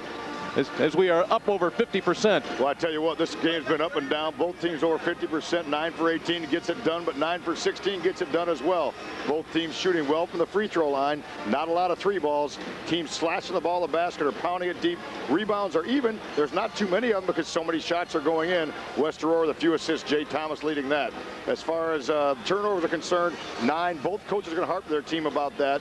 As we are up over 50%. Well, I tell you what, this game's been up and down. Both teams over 50%. 9 for 18 gets it done, but 9 for 16 gets it done as well. Both teams shooting well from the free throw line. Not a lot of 3 balls. Teams slashing the ball in the basket or pounding it deep. Rebounds are even. There's not too many of them because so many shots are going in. West Aurora, the few assists. Jay Thomas leading that. As far as turnovers are concerned, 9. Both coaches are going to harp their team about that.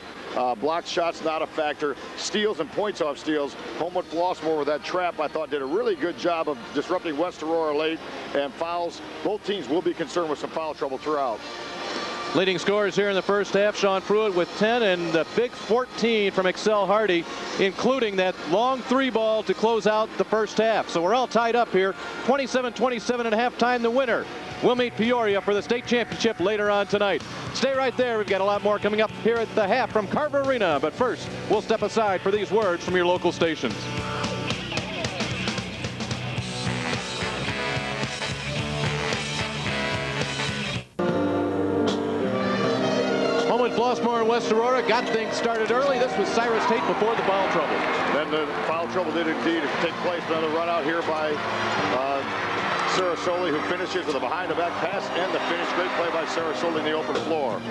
Blocked shots, not a factor. Steals and points off steals. Homewood-Flossmoor with that trap, I thought, did a really good job of disrupting West Aurora late, and fouls. Both teams will be concerned with some foul trouble throughout. Leading scorers here in the first half, Sean Pruitt with 10 and the big 14 from Excel Hardy, including that long 3 ball to close out the first half. So we're all tied up here. 27-27 at halftime. The winner will meet Peoria for the state championship later on tonight. Stay right there. We've got a lot more coming up here at the half from Carver Arena. But first, we'll step aside for these words from your local stations. Homewood-Flossmoor and West Aurora got things started early. This was Cyrus Tate before the foul trouble. Then the foul trouble did indeed take place. Another run out here by Sarasoli, who finishes with a behind-the-back pass and the finish. Great play by Sarasoli in the open floor.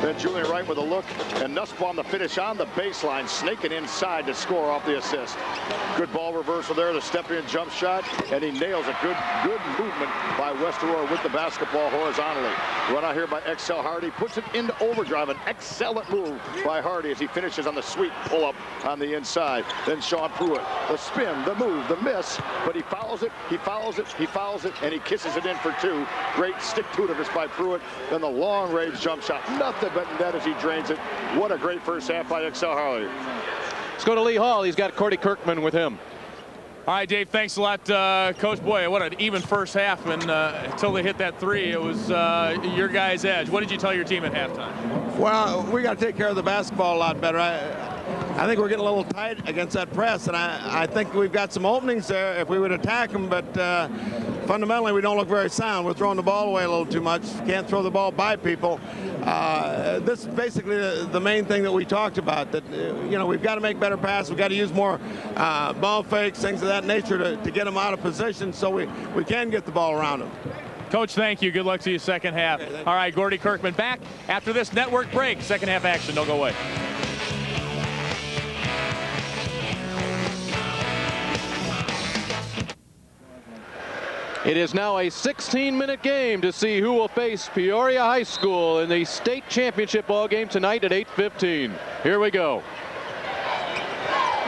Then Julian Wright with a look, and Nussbaum the finish on the baseline, snaking inside to score off the assist. Good ball reversal there, the step-in jump shot, and he nails a good movement by West Aurora with the basketball horizontally. Run out here by Excel Hardy, puts it into overdrive. An excellent move by Hardy as he finishes on the sweet pull-up on the inside. Then Sean Pruitt, the spin, the move, the miss, but he fouls it, he fouls it, he fouls it, and he kisses it in for 2. Great stick-to-itiveness by Pruitt. Then the long-range jump shot, nothing but net as he drains it. What a great first half by Excel Hardy. Let's go to Lee Hall. He's got Cordy Kirkman with him. All right, Dave, thanks a lot, Coach. Boy, what an even first half, and until they hit that 3, it was your guys' edge. What did you tell your team at halftime? Well, we got to take care of the basketball a lot better. I think we're getting a little tight against that press, and I think we've got some openings there if we would attack them, but fundamentally, we don't look very sound. We're throwing the ball away a little too much. Can't throw the ball by people. This is basically the main thing that we talked about, that, you know, we've got to make better passes. We've got to use more ball fakes, things of that nature to get them out of position so we can get the ball around them. Coach, thank you. Good luck to you second half. Okay, all right, Gordy Kirkman back after this network break. Second half action. Don't go away. It is now a 16-minute game to see who will face Peoria High School in the state championship ball game tonight at 8:15. Here we go.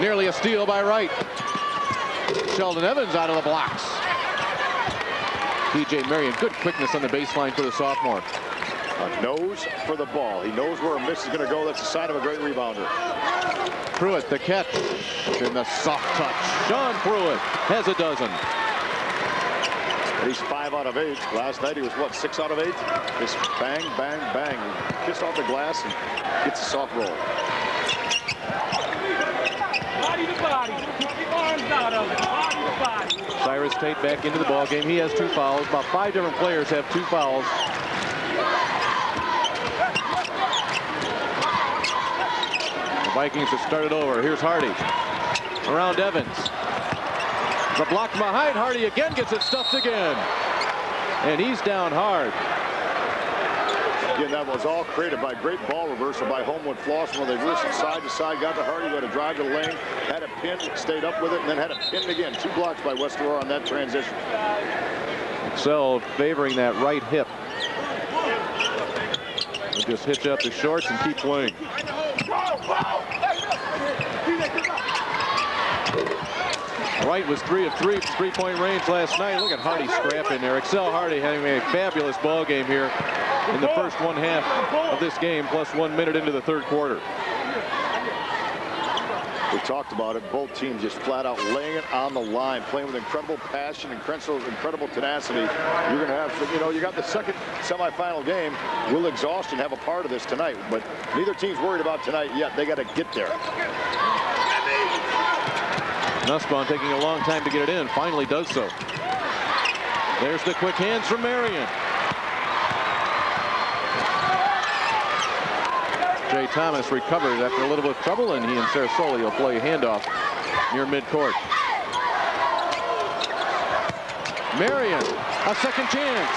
Nearly a steal by Wright. Sheldon Evans out of the blocks. T.J. Marion, good quickness on the baseline for the sophomore. A nose for the ball. He knows where a miss is going to go. That's a sign of a great rebounder. Pruitt, the catch, and the soft touch. Sean Pruitt has a dozen. He's 5 out of 8. Last night he was, what, 6 out of 8? Just bang, bang, bang. Kissed off the glass and gets a soft roll. Body to body. Keep the arms out of it. Body to body. Cyrus Tate back into the ball game. He has 2 fouls. About 5 different players have 2 fouls. The Vikings have started over. Here's Hardy. Around Evans. The block behind. Hardy again gets it stuffed again. And he's down hard. Again, that was all created by great ball reversal by Homewood-Flossmoor. They reversed it side to side, got to Hardy, got a drive to the lane, had a pin, stayed up with it, and then had it pinned again. 2 blocks by West Aurora on that transition. Excel favoring that right hip. He'll just hitch up the shorts and keep playing. Wright was 3 of 3 from three-point range last night. Look at Hardy scrapping there. Excel Hardy having a fabulous ball game here in the first 1/2 of this game, plus 1 minute into the third quarter. We talked about it. Both teams just flat out laying it on the line, playing with incredible passion, incredible tenacity. You're going to have, you know, you got the second semifinal game. Will exhaustion have a part of this tonight? But neither team's worried about tonight yet. They got to get there. Nussbaum taking a long time to get it in, finally does so. There's the quick hands from Marion. Jay Thomas recovers after a little bit of trouble, and he and Sarasoli will play handoff near midcourt. Marion, a second chance.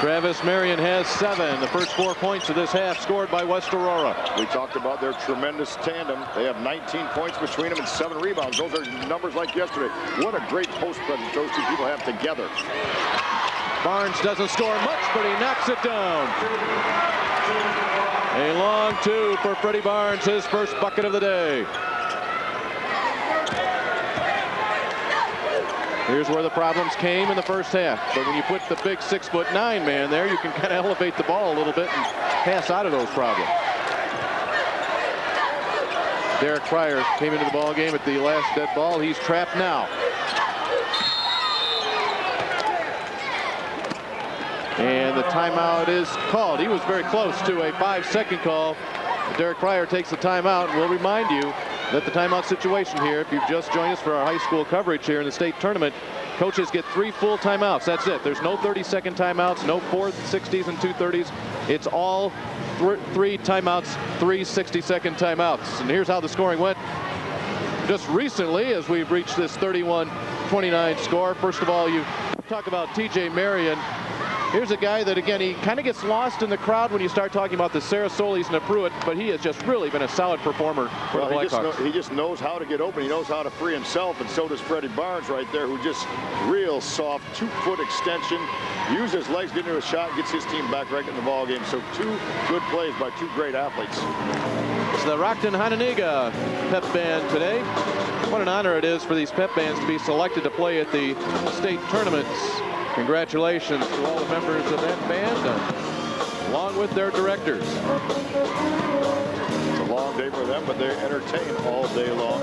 Travis Marion has 7. The first 4 points of this half scored by West Aurora. We talked about their tremendous tandem. They have 19 points between them and 7 rebounds. Those are numbers like yesterday. What a great post presence those 2 people have together. Barnes doesn't score much, but he knocks it down. A long 2 for Freddie Barnes, his first bucket of the day. Here's where the problems came in the first half. But when you put the big 6'9" man there, you can kind of elevate the ball a little bit and pass out of those problems. Derek Pryor came into the ball game at the last dead ball. He's trapped now. And the timeout is called. He was very close to a 5-second call. Derek Pryor takes the timeout. We'll remind you that the timeout situation here, if you've just joined us for our high school coverage here in the state tournament, coaches get 3 full timeouts. That's it. There's no 30-second timeouts, no 4 60s and 2 30s. It's all 3 timeouts, 3 60-second timeouts. And here's how the scoring went just recently as we've reached this 31-29 score. First of all, you talk about T.J. Marion. Here's a guy that, again, he kind of gets lost in the crowd when you start talking about the Sarasolis and the Pruitt, but he has just really been a solid performer for the Blackhawks. He just knows how to get open. He knows how to free himself, and so does Freddie Barnes right there, who just real soft 2-foot extension, uses his legs, get into a shot, gets his team back right in the ball game. So 2 good plays by 2 great athletes. It's the Rockton Hananiga pep band today. What an honor it is for these pep bands to be selected to play at the state tournaments. Congratulations to all the members of that band, along with their directors. It's a long day for them, but they entertain all day long.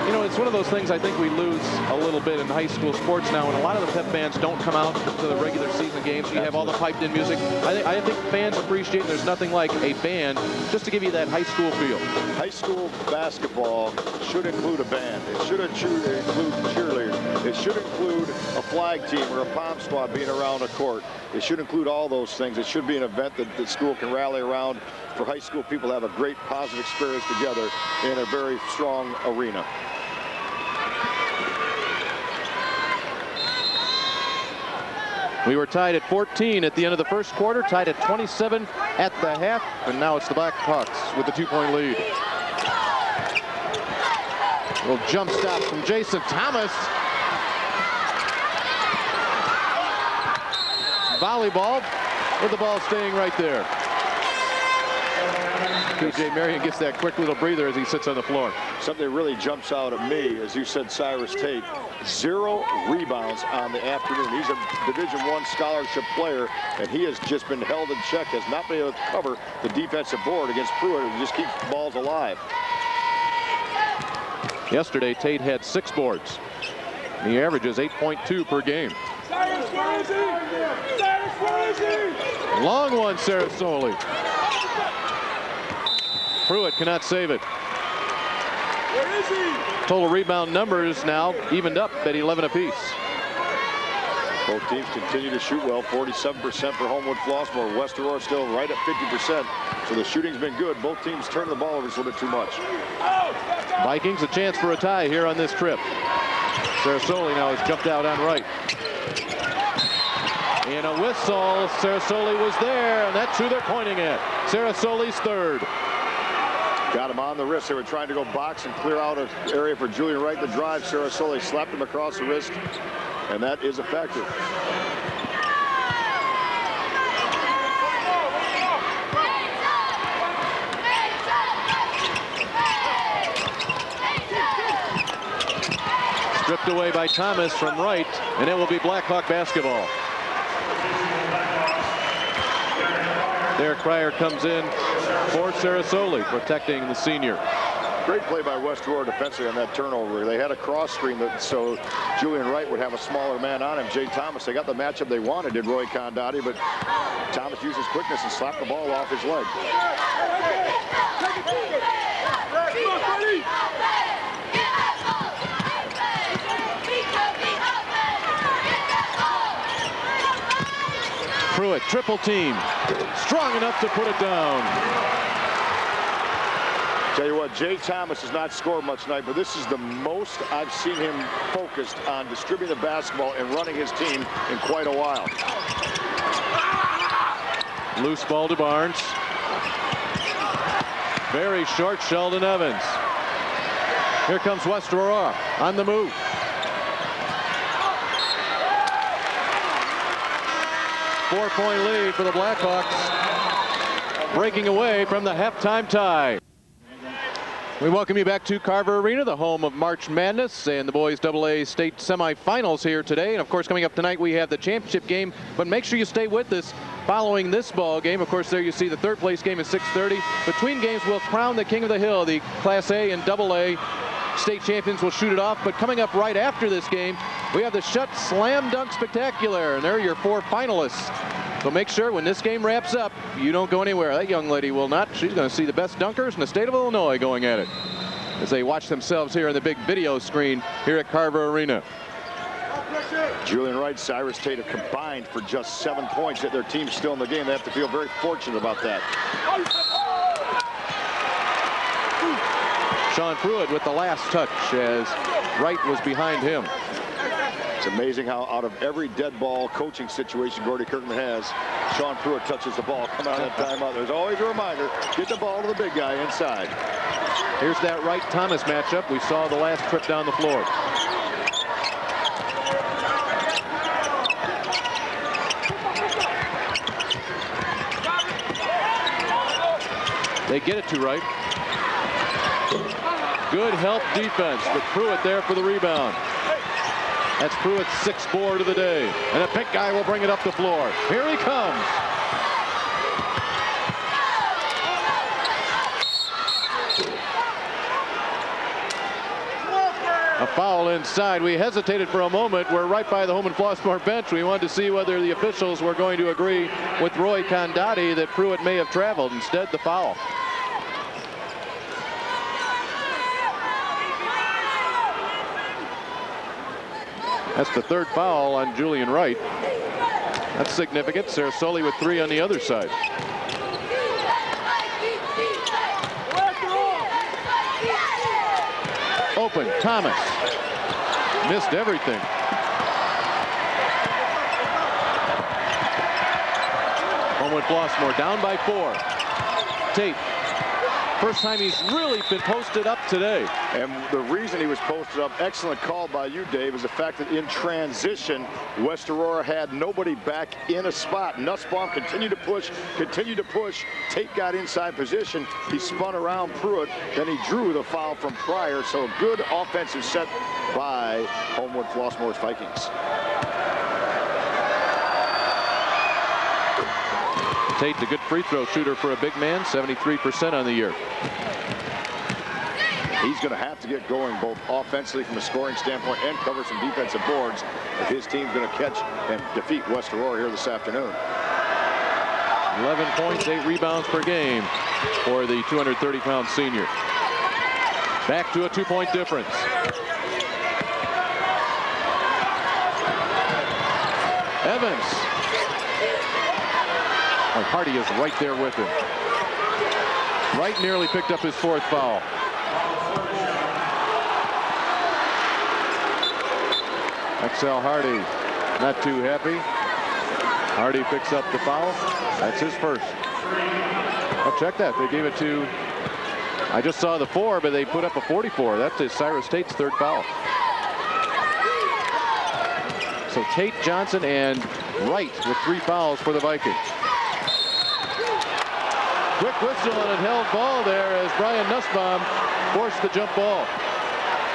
You know, it's one of those things I think we lose a little bit in high school sports now, and a lot of the pep bands don't come out to the regular season games. You have all the piped-in music. I think fans appreciate, and there's nothing like a band just to give you that high school feel. High school basketball should include a band. It should include cheerleaders. It should include a flag team or a pom squad being around a court. It should include all those things. It should be an event that the school can rally around for high school people to have a great positive experience together in a very strong arena. We were tied at 14 at the end of the first quarter, tied at 27 at the half, and now it's the Blackhawks with the 2-point lead. Little jump stop from Jason Thomas. Volleyball with the ball staying right there. P.J. Marion gets that quick little breather as he sits on the floor. Something that really jumps out at me, as you said, Cyrus Tate, 0 rebounds on the afternoon. He's a Division I scholarship player, and he has just been held in check, has not been able to cover the defensive board against Pruitt, and just keeps balls alive. Yesterday, Tate had 6 boards. He averages 8.2 per game. Long one, Sarasoli. Pruitt cannot save it. Where is he? Total rebound numbers now evened up at 11 apiece. Both teams continue to shoot well, 47% for Homewood-Flossmoor. West Aurora still right at 50%, so the shooting's been good. Both teams turn the ball over just a little bit too much. Vikings a chance for a tie here on this trip. Sarasoli now has jumped out on right. And a whistle. Sarasoli was there, and that's who they're pointing at. Sarasoli's third. Got him on the wrist. They were trying to go box and clear out an area for Julian Wright to drive. Sarasoli slapped him across the wrist, and that is effective. Stripped away by Thomas from right, and it will be Blackhawk basketball. There, Cryer comes in for Sarasoli, protecting the senior. Great play by West Aurora defensively on that turnover. They had a cross screen so Julian Wright would have a smaller man on him. Jay Thomas, they got the matchup they wanted, did Roy Condotti, but Thomas used his quickness and slapped the ball off his leg. Pruitt, triple team. Strong enough to put it down. Tell you what, Jay Thomas has not scored much tonight, but this is the most I've seen him focused on distributing the basketball and running his team in quite a while. Loose ball to Barnes. Very short, Sheldon Evans. Here comes West Aurora on the move. Four-point lead for the Blackhawks, breaking away from the halftime tie. We welcome you back to Carver Arena, the home of March Madness and the boys AA state semifinals here today. And of course, coming up tonight, we have the championship game. But make sure you stay with us following this ball game. Of course, there you see the third place game at 6:30. Between games, we'll crown the King of the Hill. The Class A and AA state champions will shoot it off. But coming up right after this game, we have the Shut Slam Dunk Spectacular. And there are your 4 finalists. So make sure when this game wraps up, you don't go anywhere. That young lady will not. She's going to see the best dunkers in the state of Illinois going at it as they watch themselves here on the big video screen here at Carver Arena. Julian Wright, Cyrus Tate have combined for just 7 points, yet their team's still in the game. They have to feel very fortunate about that. Sean Pruitt with the last touch as Wright was behind him. It's amazing how out of every dead ball coaching situation Gordy Kirkman has, Sean Pruitt touches the ball. Come out of that timeout. There's always a reminder, get the ball to the big guy inside. Here's that Wright-Thomas matchup we saw the last trip down the floor. They get it to Wright. Good help defense, but Pruitt there for the rebound. That's Pruitt's 6th board of the day. And a pink guy will bring it up the floor. Here he comes. Foul inside. We hesitated for a moment. We're right by the Homewood-Flossmoor bench. We wanted to see whether the officials were going to agree with Roy Condotti that Pruitt may have traveled. Instead, the foul. That's the third foul on Julian Wright. That's significant. Sarasoli with 3 on the other side. Open, Thomas. Missed everything. Homewood-Flossmoor down by 4. Tate. First time he's really been posted up today. And the reason he was posted up, excellent call by you, Dave, is the fact that in transition, West Aurora had nobody back in a spot. Nussbaum continued to push, Tate got inside position. He spun around Pruitt, then he drew the foul from Pryor. So a good offensive set by Homewood-Flossmoor's Vikings. Tate, the good free throw shooter for a big man, 73% on the year. He's going to have to get going both offensively from a scoring standpoint and cover some defensive boards if his team's going to catch and defeat West Aurora here this afternoon. 11 points, 8 rebounds per game for the 230-pound senior. Back to a 2-point difference. Evans. Hardy is right there with him. Wright nearly picked up his 4th foul. Axel Hardy not too happy. Hardy picks up the foul. That's his first. Oh, check that. They gave it to, I just saw the 4, but they put up a 44. That's his Cyrus Tate's 3rd foul. So Tate, Johnson, and Wright with 3 fouls for the Vikings. Quick whistle and it held ball there as Brian Nussbaum forced the jump ball.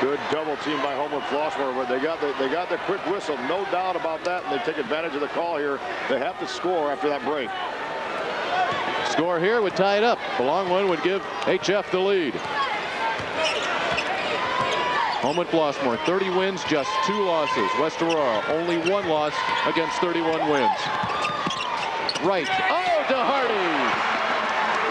Good double team by Homewood-Flossmoor, but they got the quick whistle, no doubt about that, and they take advantage of the call here. They have to score after that break. Score here would tie it up. The long one would give HF the lead. Homewood-Flossmoor, 30 wins, just 2 losses. West Aurora, only 1 loss against 31 wins. Right. Oh, to Hardy.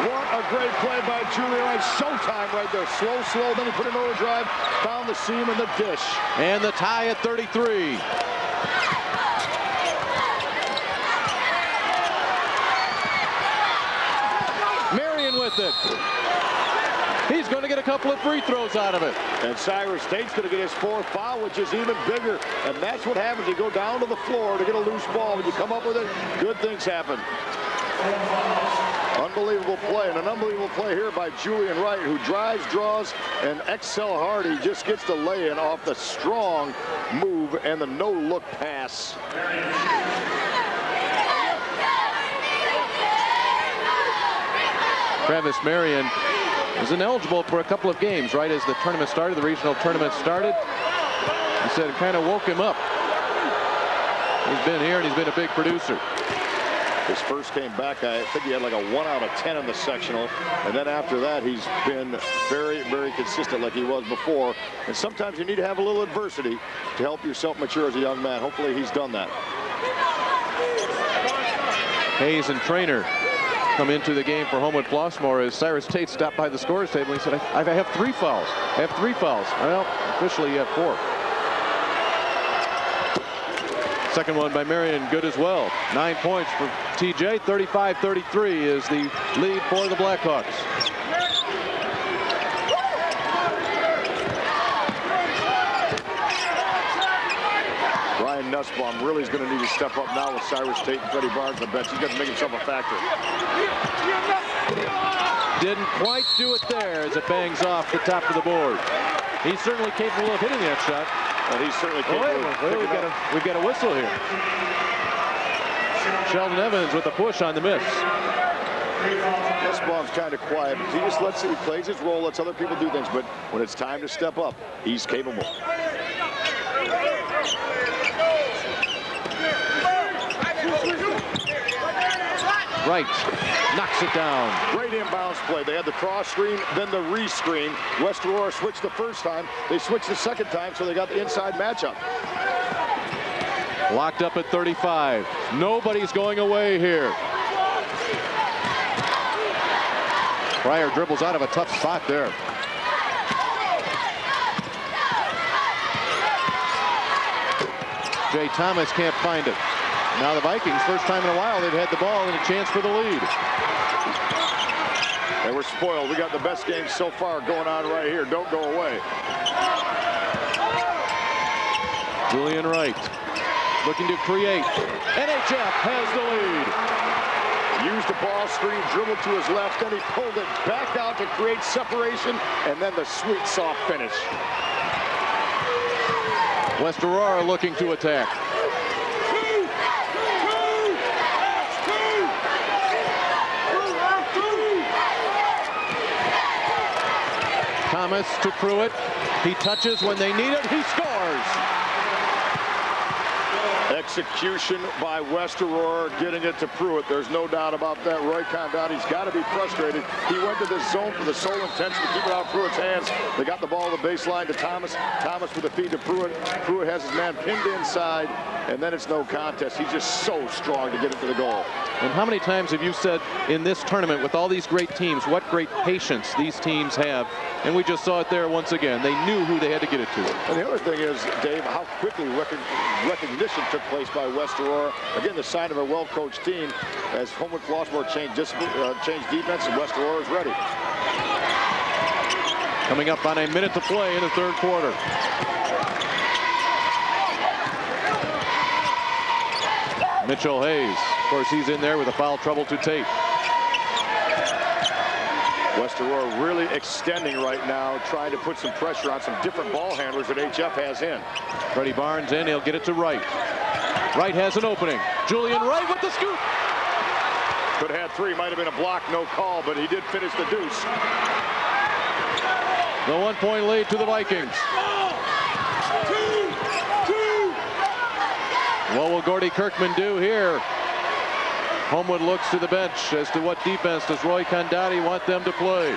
What a great play by Julian Wright. Showtime right there. Slow, then he put an overdrive, found the seam and the dish. And the tie at 33. Marion with it. He's going to get a couple of free throws out of it. And Cyrus Tate's going to get his 4th foul, which is even bigger. And that's what happens. You go down to the floor to get a loose ball. When you come up with it, good things happen. Unbelievable play, and an unbelievable play here by Julian Wright, who drives, draws, and Axel Hardy just gets the lay-in off the strong move and the no-look pass. Travis Marion was ineligible for a couple of games right as the tournament started, the regional tournament started. He said it kind of woke him up. He's been here and he's been a big producer. His first came back, I think he had like a 1 out of 10 in the sectional. And then after that, he's been very, very consistent like he was before. And sometimes you need to have a little adversity to help yourself mature as a young man. Hopefully he's done that. Hayes and Trainer come into the game for Homewood-Flossmoor as Cyrus Tate stopped by the scorer's table. He said, I have 3 fouls. I have 3 fouls. Well, officially you have 4. Second one by Marion, good as well. 9 points for TJ. 35-33 is the lead for the Blackhawks. Brian Nussbaum really is going to need to step up now with Cyrus Tate and Freddie Barnes on the bench. He's got to make himself a factor. Didn't quite do it there as it bangs off the top of the board. He's certainly capable of hitting that shot. And he's certainly capable of we've got a whistle here. Sheldon Evans with a push on the miss. Nussbaum's kind of quiet. He plays his role, lets other people do things, but when it's time to step up, he's capable. Wright knocks it down. Great inbounds play. They had the cross screen, then the re-screen. West Aurora switched the first time. They switched the second time, so they got the inside matchup. Locked up at 35. Nobody's going away here. Pryor dribbles out of a tough spot there. Jay Thomas can't find it. Now the Vikings, first time in a while, they've had the ball and a chance for the lead. And we're spoiled. We got the best game so far going on right here. Don't go away. Julian Wright looking to create. NHF has the lead. Used the ball screen, dribbled to his left, then he pulled it back out to create separation, and then the sweet, soft finish. West Aurora looking to attack. Thomas to Pruitt. He touches when they need it. He scores. Execution by West Aurora, getting it to Pruitt. There's no doubt about that. Roy Condotti's got to be frustrated. He went to this zone for the sole intention to keep it out of Pruitt's hands. They got the ball to the baseline to Thomas. Thomas with the feed to Pruitt. Pruitt has his man pinned inside, and then it's no contest. He's just so strong to get it to the goal. And how many times have you said in this tournament with all these great teams, what great patience these teams have? And we just saw it there once again. They knew who they had to get it to. And the other thing is, Dave, how quickly recognition took place by West Aurora. Again, the sign of a well-coached team as Homewood-Flossmoor changed defense, and West Aurora is ready. Coming up on a minute to play in the third quarter. Mitchell Hayes, of course, he's in there with a foul trouble to Tate. West Aurora really extending right now, trying to put some pressure on some different ball handlers that HF has in. Freddie Barnes in, he'll get it to Wright. Wright has an opening. Julian Wright with the scoop. Could have had three, might have been a block, no call, but he did finish the deuce. The 1-point lead to the Vikings. What will Gordy Kirkman do here? Homewood looks to the bench as to what defense does Roy Condotti want them to play.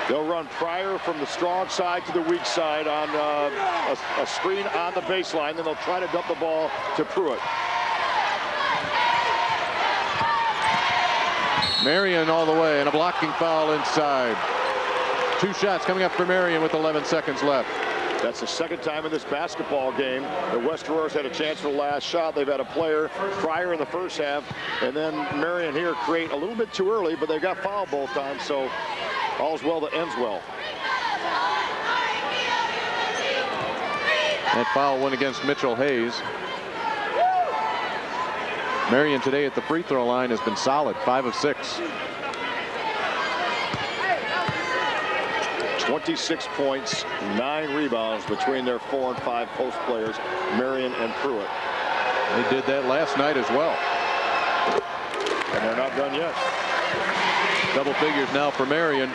They'll run Pryor from the strong side to the weak side on a screen on the baseline. Then they'll try to dump the ball to Pruitt. Marion all the way, and a blocking foul inside. Two shots coming up for Marion with 11 seconds left. That's the second time in this basketball game that West Aurora's had a chance for the last shot. They've had a player Pryor in the first half, and then Marion here create a little bit too early, but they got fouled both times, so all's well that ends well. That foul went against Mitchell Hayes. Marion today at the free throw line has been solid, 5 of 6. 26 points, 9 rebounds between their 4 and 5 post players, Marion and Pruitt. They did that last night as well. And they're not done yet. Double figures now for Marion.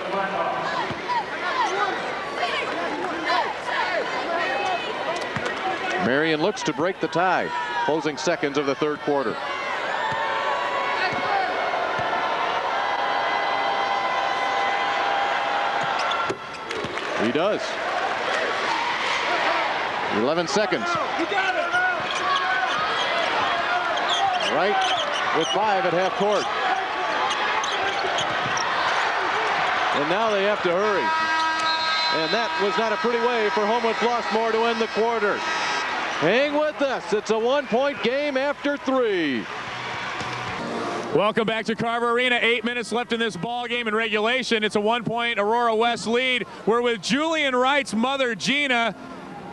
Marion looks to break the tie. Closing seconds of the third quarter. He does. 11 seconds. Right with 5 at half court. And now they have to hurry. And that was not a pretty way for Homewood-Flossmoor to end the quarter. Hang with us. It's a 1-point game after 3. Welcome back to Carver Arena. 8 minutes left in this ball game in regulation. It's a 1-point Aurora West lead. We're with Julian Wright's mother, Gina,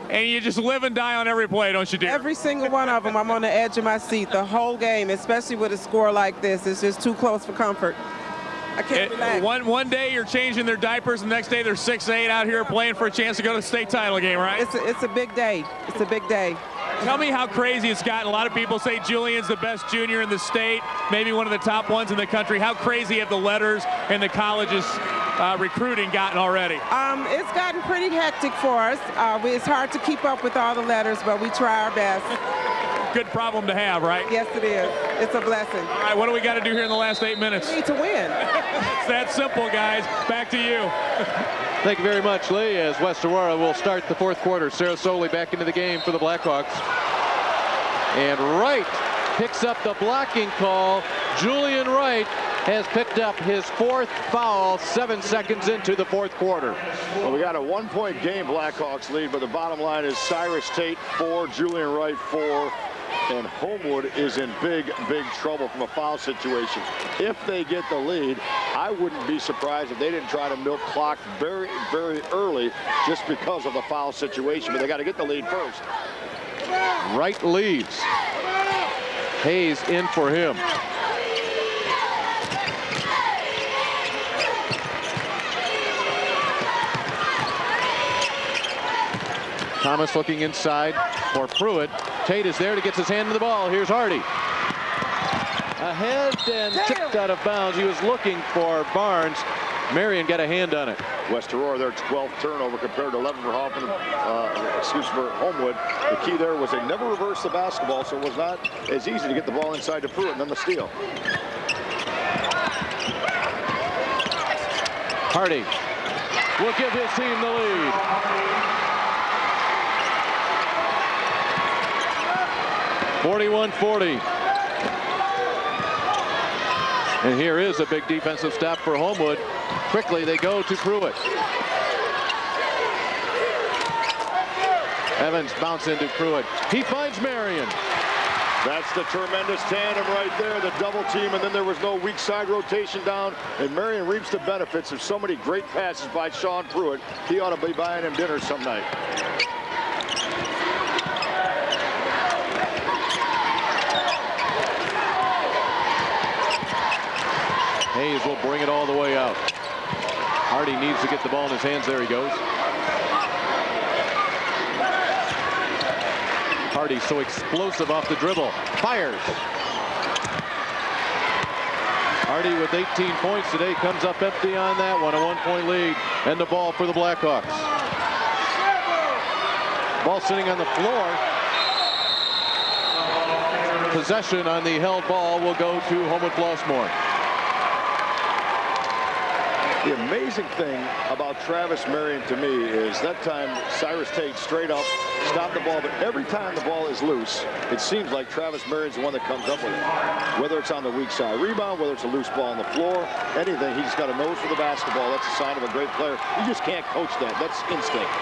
and you just live and die on every play, don't you, dear? Every single one of them. I'm on the edge of my seat the whole game, especially with a score like this. It's just too close for comfort. I can't relax. One day you're changing their diapers, and the next day they're 6'8" out here playing for a chance to go to the state title game, right? It's a big day. It's a big day. Tell me how crazy it's gotten. A lot of people say Julian's the best junior in the state, maybe one of the top ones in the country. How crazy have the letters and the colleges recruiting gotten already? It's gotten pretty hectic for us. It's hard to keep up with all the letters, but we try our best. good problem to have, right? Yes, it is. It's a blessing. All right, what do we got to do here in the last 8 minutes? We need to win. It's that simple, guys. Back to you. Thank you very much, Lee, as West Aurora will start the fourth quarter. Sarah Soley back into the game for the Blackhawks. And Wright picks up the blocking call. Julian Wright has picked up his 4th foul 7 seconds into the fourth quarter. Well, we got a 1-point game, Blackhawks lead, but the bottom line is Cyrus Tate 4, Julian Wright 4, and Homewood is in big trouble from a foul situation. If they get the lead, I wouldn't be surprised if they didn't try to milk clock very early just because of the foul situation, but they got to get the lead first. Wright leaves. Hayes in for him. Thomas looking inside for Pruitt. Tate is there to get his hand to the ball. Here's Hardy. Ahead and tipped out of bounds. He was looking for Barnes. Marion got a hand on it. West Aurora, their 12th turnover compared to 11 for for Homewood. The key there was they never reversed the basketball, so it was not as easy to get the ball inside to Pruitt and then the steal. Hardy will give his team the lead. 41-40. And here is a big defensive stop for Homewood. Quickly they go to Pruitt. Evans bounce into Pruitt. He finds Marion. That's the tremendous tandem right there, the double team, and then there was no weak side rotation down, and Marion reaps the benefits of so many great passes by Sean Pruitt. He ought to be buying him dinner some night. Hayes will bring it all the way out. Hardy needs to get the ball in his hands. There he goes. Hardy so explosive off the dribble. Fires. Hardy with 18 points today comes up empty on that one. A 1-point lead and the ball for the Blackhawks. Ball sitting on the floor. Possession on the held ball will go to Homewood-Flossmoor. The amazing thing about Travis Marion to me is that time Cyrus Tate straight up stopped the ball, but every time the ball is loose, it seems like Travis Marion's the one that comes up with it. Whether it's on the weak side rebound, whether it's a loose ball on the floor, anything, he just got a nose for the basketball. That's a sign of a great player. You just can't coach that. That's instinct.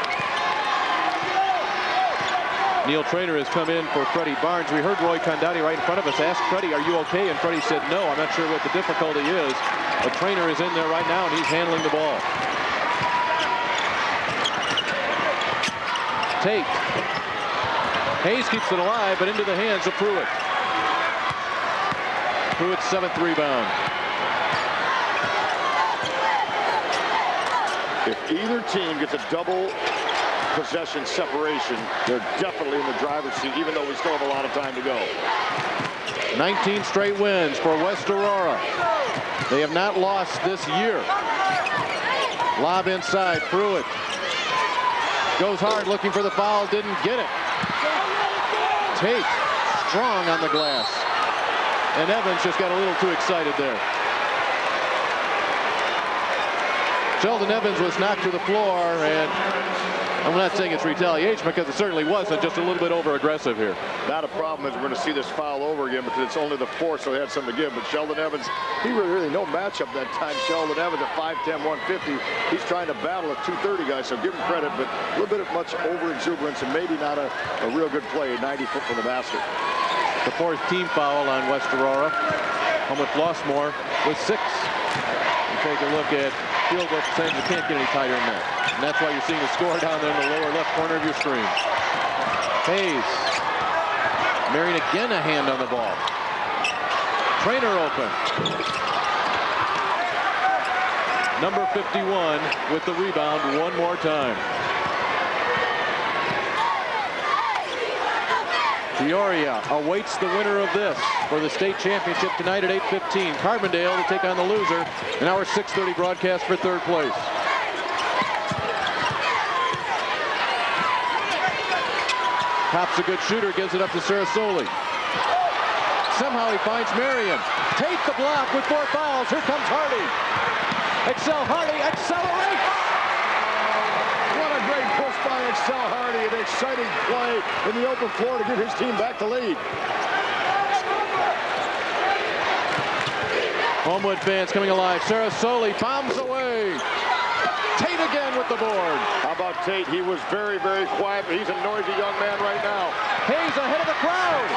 Neil Traynor has come in for Freddie Barnes. We heard Roy Condotti right in front of us ask Freddie, are you okay? And Freddie said no. I'm not sure what the difficulty is. But Traynor is in there right now, and he's handling the ball. Tate. Hayes keeps it alive, but into the hands of Pruitt. Pruitt's 7th rebound. If either team gets a double possession separation, they're definitely in the driver's seat, even though we still have a lot of time to go. 19 straight wins for West Aurora. They have not lost this year. Lob inside, Pruitt. Goes hard looking for the foul, didn't get it. Tate strong on the glass. And Evans just got a little too excited there. Sheldon Evans was knocked to the floor, and I'm not saying it's retaliation because it certainly wasn't, just a little bit over-aggressive here. Not a problem as we're going to see this foul over again because it's only the 4th, so he had something to give. But Sheldon Evans, he really no matchup that time. Sheldon Evans at 5'10", 150. He's trying to battle a 230 guy, so give him credit, but a little bit of much over-exuberance and maybe not a real good play, 90 foot from the basket. The 4th team foul on West Aurora. Homewood-Flossmoor with 6. You take a look at field goal percentage, you can't get any tighter than that. And that's why you're seeing the score down there in the lower left corner of your screen. Hayes. Marion again a hand on the ball. Traynor open. Number 51 with the rebound one more time. Peoria awaits the winner of this for the state championship tonight at 8:15. Carbondale to take on the loser in our 6:30 broadcast for 3rd place. Kopp's a good shooter, gives it up to Sarasoli. Somehow he finds Marion. Tate the block with 4 fouls. Here comes Hardy. Excel Hardy accelerates. What a great push by Excel Hardy. An exciting play in the open floor to give his team back the lead. Homewood fans coming alive. Sarasoli bombs away. Tate again with the board. How about Tate? He was very, very quiet, but he's a noisy young man right now. Hayes ahead of the crowd.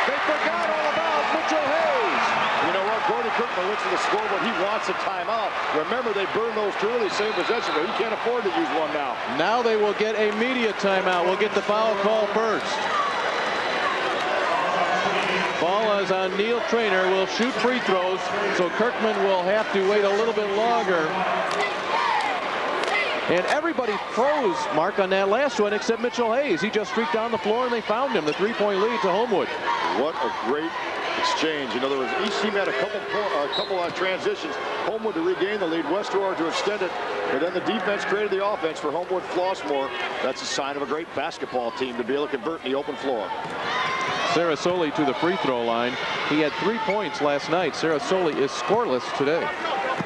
They forgot all about Mitchell Hayes. You know what? Gordy Kirkman looks at the scoreboard. He wants a timeout. Remember, they burned those two early, same possession, but he can't afford to use one now. Now they will get a media timeout. We'll get the foul call first. Ball is on Neil Traynor. Will shoot free throws, so Kirkman will have to wait a little bit longer. And everybody froze, Mark, on that last one except Mitchell Hayes. He just streaked down the floor and they found him. The 3-point lead to Homewood. What a great exchange. In other words, each team had a couple transitions. Homewood to regain the lead, West Aurora to extend it, and then the defense created the offense for Homewood-Flossmoor. That's a sign of a great basketball team to be able to convert in the open floor. Sarasoli to the free throw line. He had 3 points last night. Sarasoli is scoreless today.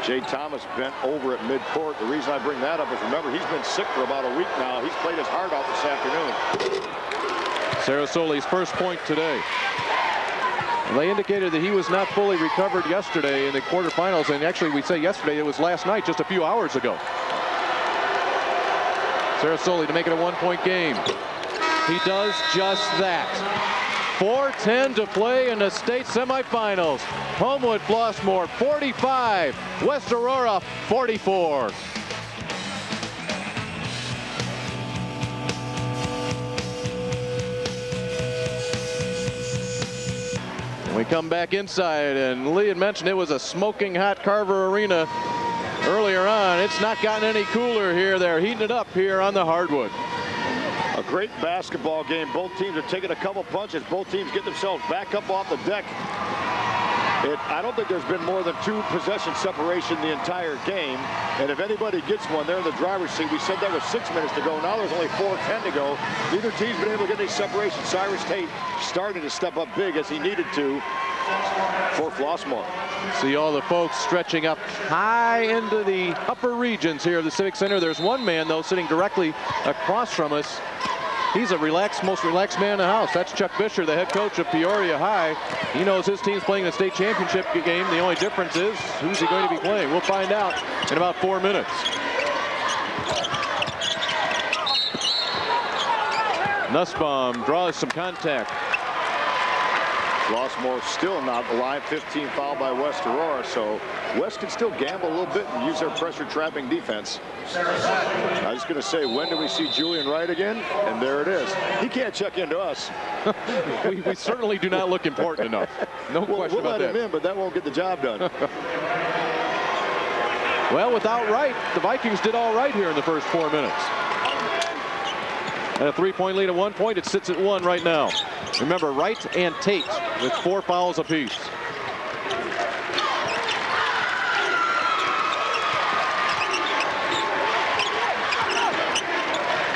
Jay Thomas bent over at midcourt. The reason I bring that up is, remember, he's been sick for about a week now. He's played his heart out this afternoon. Sarasoli's first point today. They indicated that he was not fully recovered yesterday in the quarterfinals, and actually we say yesterday, it was last night, just a few hours ago. Sarasoli to make it a 1-point game. He does just that. 4:10 to play in the state semifinals. Homewood-Flossmoor 45, West Aurora 44. We come back inside, and Lee had mentioned it was a smoking hot Carver Arena earlier on. It's not gotten any cooler here. They're heating it up here on the hardwood. A great basketball game. Both teams are taking a couple punches. Both teams get themselves back up off the deck. I don't think there's been more than 2 possession separation the entire game. And if anybody gets one, they're in the driver's seat. We said that was 6 minutes to go. Now there's only 4:10 to go. Neither team's been able to get any separation. Cyrus Tate starting to step up big as he needed to for Flossmoor. See all the folks stretching up high into the upper regions here of the Civic Center. There's one man, though, sitting directly across from us. He's a most relaxed man in the house. That's Chuck Fisher, the head coach of Peoria High. He knows his team's playing the state championship game. The only difference is who's he going to be playing. We'll find out in about 4 minutes. Nussbaum draws some contact. Flossmoor still not alive. 15 foul by West Aurora, so West can still gamble a little bit and use their pressure trapping defense. I was going to say, when do we see Julian Wright again? And there it is. He can't check into us. we certainly do not look important enough. No question about that. We'll let him in, but that won't get the job done. Well, without Wright, the Vikings did all right here in the first 4 minutes. At a 3-point lead at 1 point, it sits at 1 right now. Remember, Wright and Tate with 4 fouls apiece.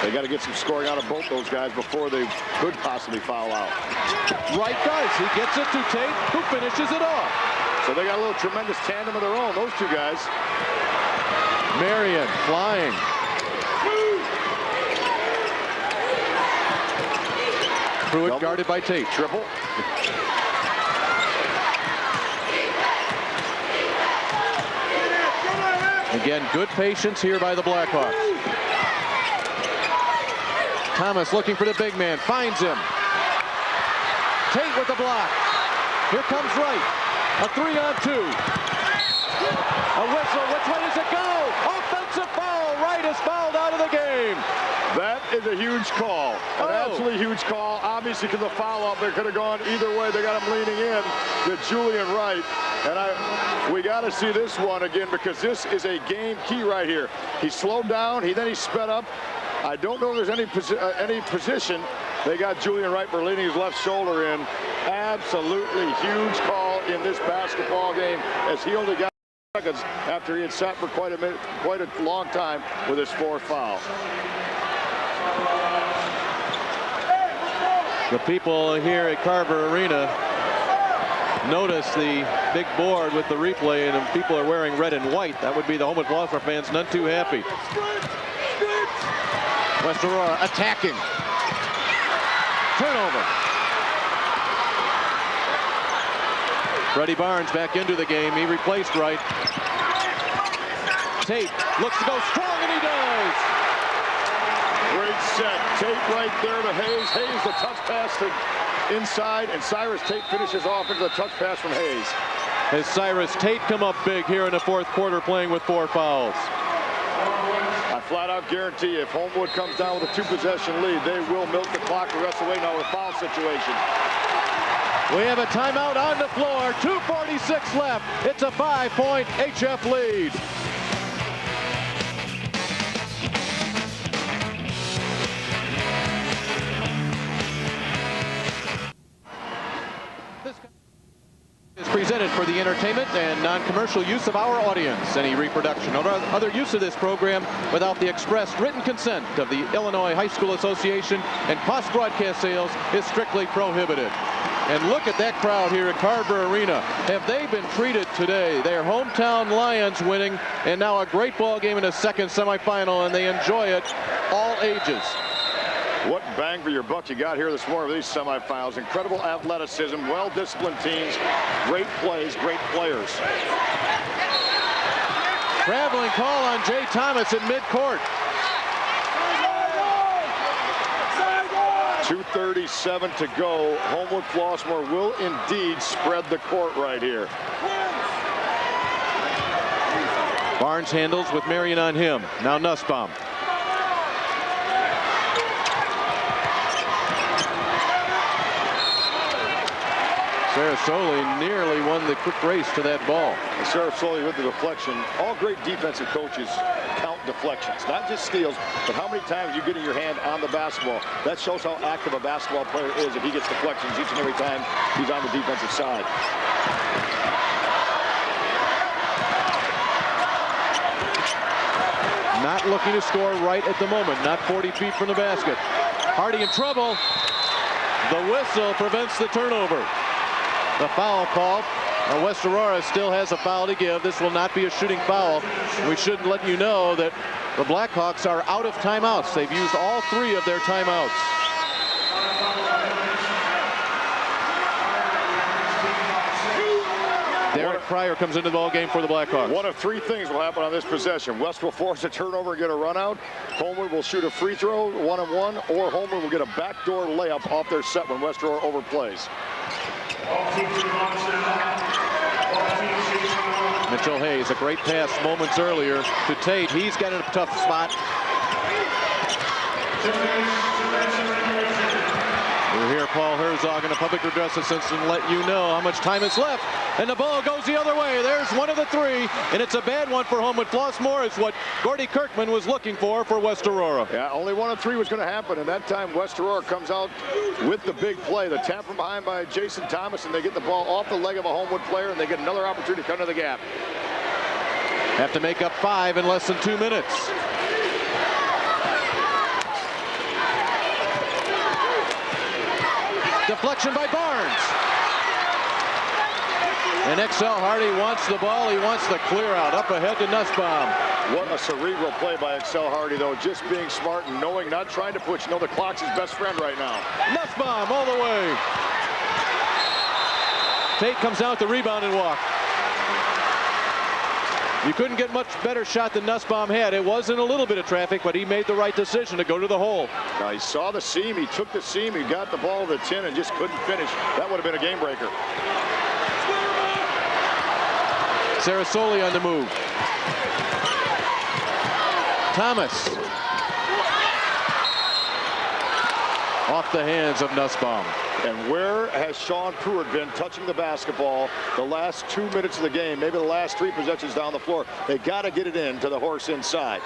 They got to get some scoring out of both those guys before they could possibly foul out. Wright does. He gets it to Tate, who finishes it off. So they got a little tremendous tandem of their own, those two guys. Marion flying. Pruitt guarded by Tate. Triple. Again, good patience here by the Blackhawks. Thomas looking for the big man, finds him. Tate with the block. Here comes Wright. A 3-on-2. A whistle. Which way does it go? Offensive foul. Wright is fouled out of the game. That is a huge call. An absolutely huge call. Obviously, because the foul out there could have gone either way. They got him leaning in to Julian Wright. And we got to see this one again, because this is a game key right here. He slowed down. Then he sped up. I don't know if there's any position. They got Julian Wright for leaning his left shoulder in. Absolutely huge call in this basketball game, as he only got seconds after he had sat for quite a long time with his 4th foul. The people here at Carver Arena notice the big board with the replay, and people are wearing red and white. That would be the Homewood-Flossmoor fans, none too happy. West Aurora attacking. Turnover. Freddie Barnes back into the game. He replaced Wright. Tate looks to go strong, and he does. Great set. Tate right there to Hayes. Hayes, the touch pass to inside, and Cyrus Tate finishes off into the touch pass from Hayes. Has Cyrus Tate come up big here in the fourth quarter, playing with 4 fouls. I flat out guarantee you, if Homewood comes down with a 2-possession lead, they will milk the clock the rest of the way now with a foul situation. We have a timeout on the floor. 2:46 left. It's a 5-point HF lead. Is presented for the entertainment and non-commercial use of our audience. Any reproduction or other use of this program without the express written consent of the Illinois High School Association and cost broadcast sales is strictly prohibited. And look at that crowd here at Carver Arena. Have they been treated today? Their hometown Lions winning, and now a great ball game in a second semifinal, and they enjoy it, all ages. What bang for your buck you got here this morning with these semifinals. Incredible athleticism, well-disciplined teams, great plays, great players. Traveling call on Jay Thomas at midcourt. 2:37 to go. Homewood-Flossmoor will indeed spread the court right here. Barnes handles with Marion on him. Now Nussbaum. Sarasoli nearly won the quick race to that ball. Sarasoli with the deflection. All great defensive coaches count deflections, not just steals, but how many times you get in your hand on the basketball. That shows how active a basketball player is if he gets deflections each and every time he's on the defensive side. Not looking to score right at the moment, not 40 feet from the basket. Hardy in trouble. The whistle prevents the turnover. The foul call. Now West Aurora still has a foul to give. This will not be a shooting foul. We should let you know that the Blackhawks are out of timeouts. They've used all 3 of their timeouts. Derek Pryor comes into the ball game for the Blackhawks. One of 3 things will happen on this possession. West will force a turnover and get a run out. Homewood will shoot a free throw, 1-on-1, or Homewood will get a backdoor layup off their set when West Aurora overplays. Mitchell Hayes, a great pass moments earlier to Tate. He's got a tough spot. We'll hear Paul Herzog in a public address and let you know how much time is left. And the ball goes the other way. There's one of the 3, and it's a bad one for Homewood-Flossmoor. It's what Gordy Kirkman was looking for West Aurora. Yeah, only 1 of 3 was going to happen, and that time West Aurora comes out with the big play. The tap from behind by Jason Thomas, and they get the ball off the leg of a Homewood player, and they get another opportunity to cut into the gap. Have to make up 5 in less than 2 minutes. Deflection by Barnes. And Excel Hardy wants the ball. He wants the clear out. Up ahead to Nussbaum. What a cerebral play by Excel Hardy, though. Just being smart and knowing, not trying to push. You know the clock's his best friend right now. Nussbaum all the way. Tate comes out the rebound and walk. You couldn't get much better shot than Nussbaum had. It was in a little bit of traffic, but he made the right decision to go to the hole. Now he saw the seam, he took the seam, he got the ball to the 10 and just couldn't finish. That would have been a game breaker. Sarasoli on the move. Thomas. Off the hands of Nussbaum. And where has Sean Pruitt been touching the basketball the last 2 minutes of the game, maybe the last 3 possessions down the floor? They got to get it in to the horse inside.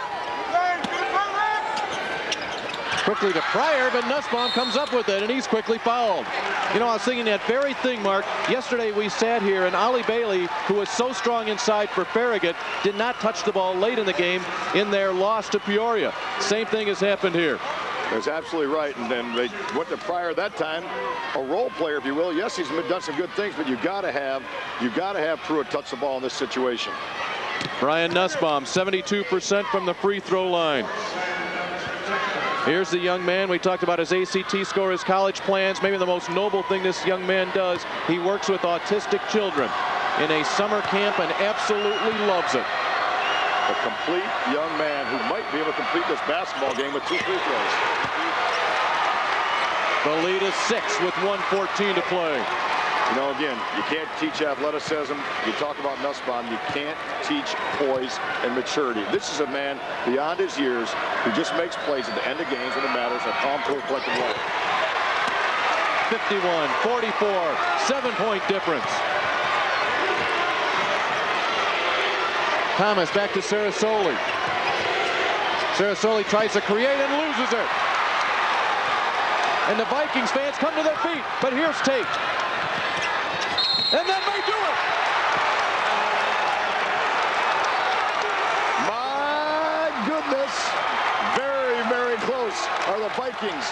Quickly to Pryor, but Nussbaum comes up with it, and he's quickly fouled. You know, I was thinking that very thing, Mark. Yesterday we sat here, and Ollie Bailey, who was so strong inside for Farragut, did not touch the ball late in the game in their loss to Peoria. Same thing has happened here. That's absolutely right. And then they went to Pryor that time, a role player, if you will. Yes, he's done some good things, but you got to have Pruitt touch the ball in this situation. Brian Nussbaum, 72% from the free throw line. Here's the young man. We talked about his ACT score, his college plans. Maybe the most noble thing this young man does, he works with autistic children in a summer camp and absolutely loves it. A complete young man who might be able to complete this basketball game with 2 free throws. The lead is 6 with 1:14 to play. You know, again, you can't teach athleticism. You talk about Nussbaum, you can't teach poise and maturity. This is a man beyond his years who just makes plays at the end of games when it matters, a calm, cool, collected way. 51-44, 7-point difference. Thomas back to Sarasoli. Sarasoli tries to create and loses it. And the Vikings fans come to their feet, but here's Tate. And then they do it. My goodness. Very, very close are the Vikings.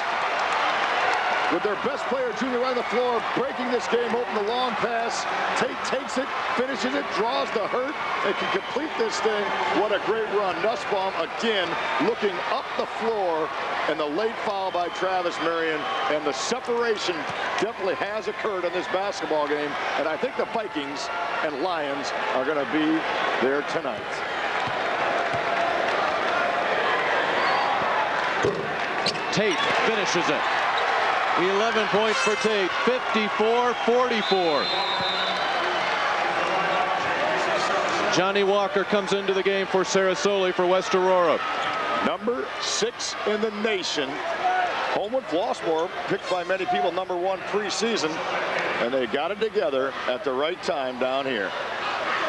With their best player, Junior, right on the floor, breaking this game open, the long pass. Tate takes it, finishes it, draws the hurt, and can complete this thing. What a great run. Nussbaum, again, looking up the floor, and the late foul by Travis Marion. And the separation definitely has occurred in this basketball game. And I think the Vikings and Lions are going to be there tonight. Tate finishes it. 11 points for Tate, 54-44. Johnny Walker comes into the game for Sarasoli for West Aurora. Number 6 in the nation. Homewood-Flossmoor, picked by many people number 1 preseason, and they got it together at the right time down here.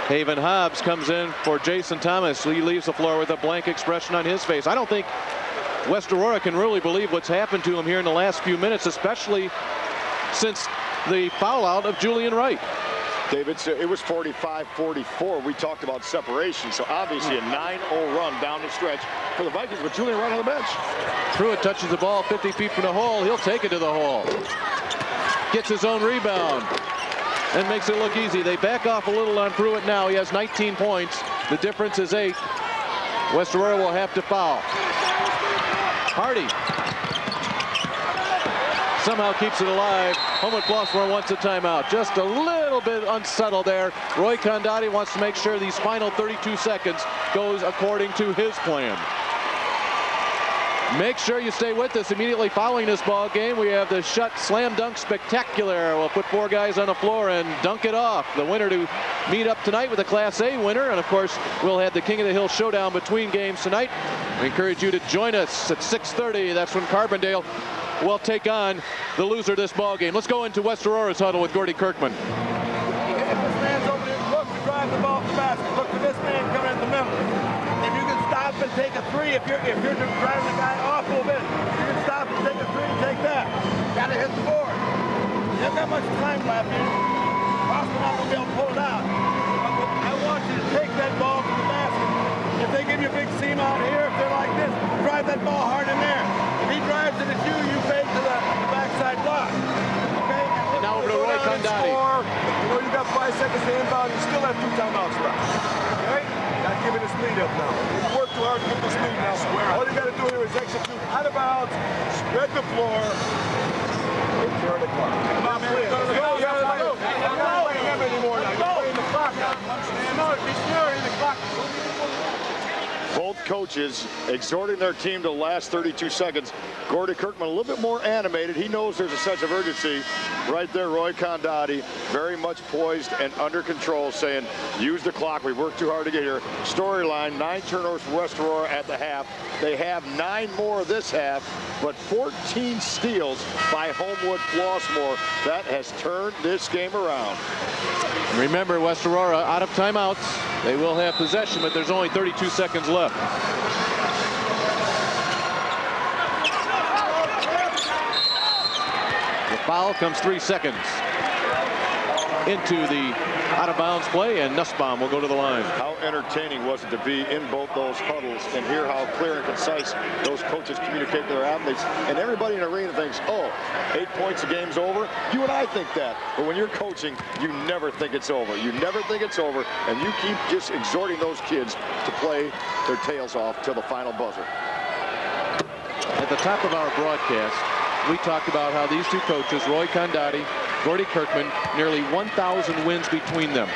Haven Hobbs comes in for Jason Thomas. He leaves the floor with a blank expression on his face. I don't think West Aurora can really believe what's happened to him here in the last few minutes, especially since the foul out of Julian Wright. David, it was 45-44. We talked about separation, so obviously a 9-0 run down the stretch for the Vikings with Julian Wright on the bench. Pruitt touches the ball 50 feet from the hole. He'll take it to the hole. Gets his own rebound and makes it look easy. They back off a little on Pruitt now. He has 19 points. The difference is 8. West Aurora will have to foul. Hardy somehow keeps it alive. Homewood-Flossmoor wants a timeout. Just a little bit unsettled there. Roy Condotti wants to make sure these final 32 seconds goes according to his plan. Make sure you stay with us. Immediately following this ball game, we have the shut slam dunk spectacular. We'll put 4 guys on the floor and dunk it off. The winner to meet up tonight with the Class A winner. And of course, we'll have the King of the Hill showdown between games tonight. We encourage you to join us at 6:30. That's when Carbondale will take on the loser of this ball game. Let's go into West Aurora's huddle with Gordy Kirkman. If this man's over there, look to drive the ball to the basket. Look for this man coming in the middle. If you can stop and take a 3, if you're driving the guy off a little bit, you can stop and take a 3 and take that. Gotta hit the board. You haven't got much time left. Possibly not gonna be able to pull it out. But I want you to take that ball to the basket. If they give you a big seam out here, if they're like this, drive that ball hard in there. If he drives it at you, you fade to the backside block. Okay? And now over to Roy Condotti. You know you got 5 seconds to inbound, you still have 2 timeouts left. Okay? Not giving this lead up now. You work too hard to get this lead now. All you got to do here is execute out of bounds, spread the floor, take care of the clock. Come on, man. Go. You're not playing him anymore now. You're playing the clock now. Be sure in the clock. Both coaches exhorting their team to the last 32 seconds. Gordy Kirkman a little bit more animated. He knows there's a sense of urgency. Right there, Roy Condotti, very much poised and under control, saying, use the clock. We've worked too hard to get here. Storyline, 9 turnovers for West Aurora at the half. They have 9 more this half, but 14 steals by Homewood-Flossmoor. That has turned this game around. Remember, West Aurora out of timeouts. They will have possession, but there's only 32 seconds left. The foul comes 3 seconds into the out-of-bounds play, and Nussbaum will go to the line. How entertaining was it to be in both those huddles and hear how clear and concise those coaches communicate to their athletes? And everybody in the arena thinks, oh, 8 points, the game's over. You and I think that. But when you're coaching, you never think it's over. You never think it's over, and you keep just exhorting those kids to play their tails off till the final buzzer. At the top of our broadcast, we talked about how these two coaches, Roy Condotti, Gordy Kirkman, nearly 1,000 wins between them.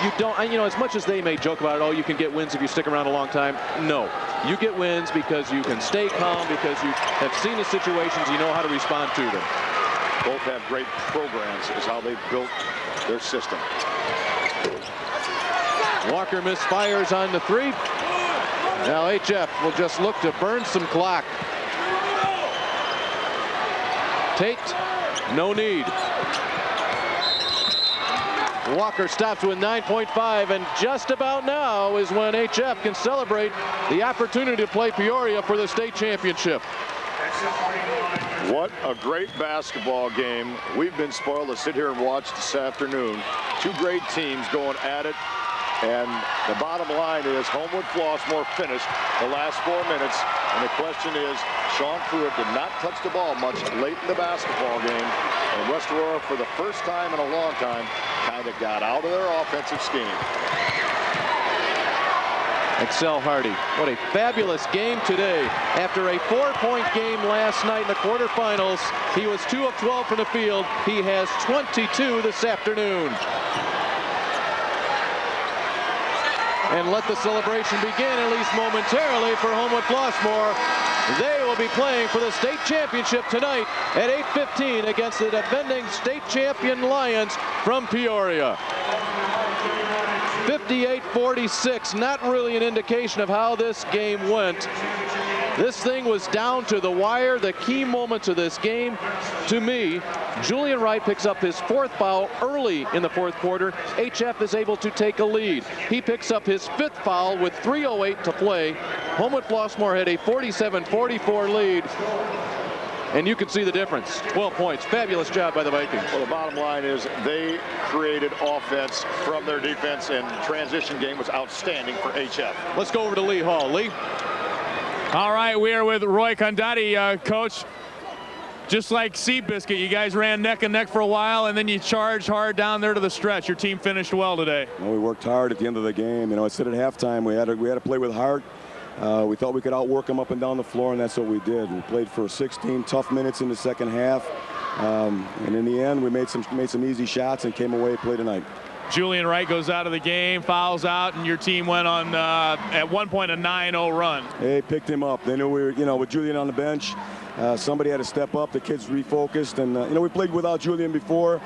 You don't, you know, as much as they may joke about it, oh, you can get wins if you stick around a long time. No, you get wins because you can stay calm, because you have seen the situations, you know how to respond to them. Both have great programs, is how they've built their system. Walker misfires on the 3. Now HF will just look to burn some clock. Tate, no need. Walker stops with 9.5, and just about now is when HF can celebrate the opportunity to play Peoria for the state championship. What a great basketball game. We've been spoiled to sit here and watch this afternoon. Two great teams going at it. And the bottom line is Homewood-Flossmoor finished the last 4 minutes. And the question is, Sean Pruitt did not touch the ball much late in the basketball game. And West Aurora, for the first time in a long time, kind of got out of their offensive scheme. Excel Hardy, what a fabulous game today. After a 4-point game last night in the quarterfinals, he was 2 of 12 from the field. He has 22 this afternoon. And let the celebration begin, at least momentarily, for Homewood-Flossmoor. They will be playing for the state championship tonight at 8:15 against the defending state champion Lions from Peoria. 58-46, not really an indication of how this game went. This thing was down to the wire. The key moments of this game, to me, Julian Wright picks up his 4th foul early in the 4th quarter. HF is able to take a lead. He picks up his 5th foul with 3:08 to play. Homewood-Flossmoor had a 47-44 lead. And you can see the difference. 12 points. Fabulous job by the Vikings. Well, the bottom line is they created offense from their defense, and transition game was outstanding for HF. Let's go over to Lee Hall. Lee? All right, we are with Roy Condotti, Coach. Just like Seabiscuit, you guys ran neck and neck for a while, and then you charged hard down there to the stretch. Your team finished well today. Well, we worked hard at the end of the game. You know, I said at halftime we had to play with heart. We thought we could outwork them up and down the floor, and that's what we did. We played for 16 tough minutes in the second half, and in the end, we made some easy shots and came away play tonight. Julian Wright goes out of the game, fouls out, and your team went on at one point a 9-0 run. They picked him up. They knew we were, you know, with Julian on the bench. Somebody had to step up. The kids refocused, and you know, we played without Julian before.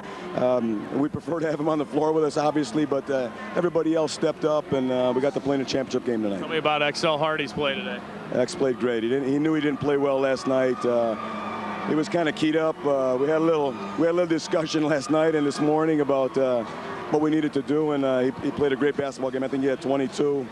We prefer to have him on the floor with us, obviously, but everybody else stepped up, and we got to play in a championship game tonight. Tell me about Excel Hardy's play today. X played great. He knew he didn't play well last night. He was kind of keyed up. We had a little discussion last night and this morning about what we needed to do, and he played a great basketball game. I think he had 22,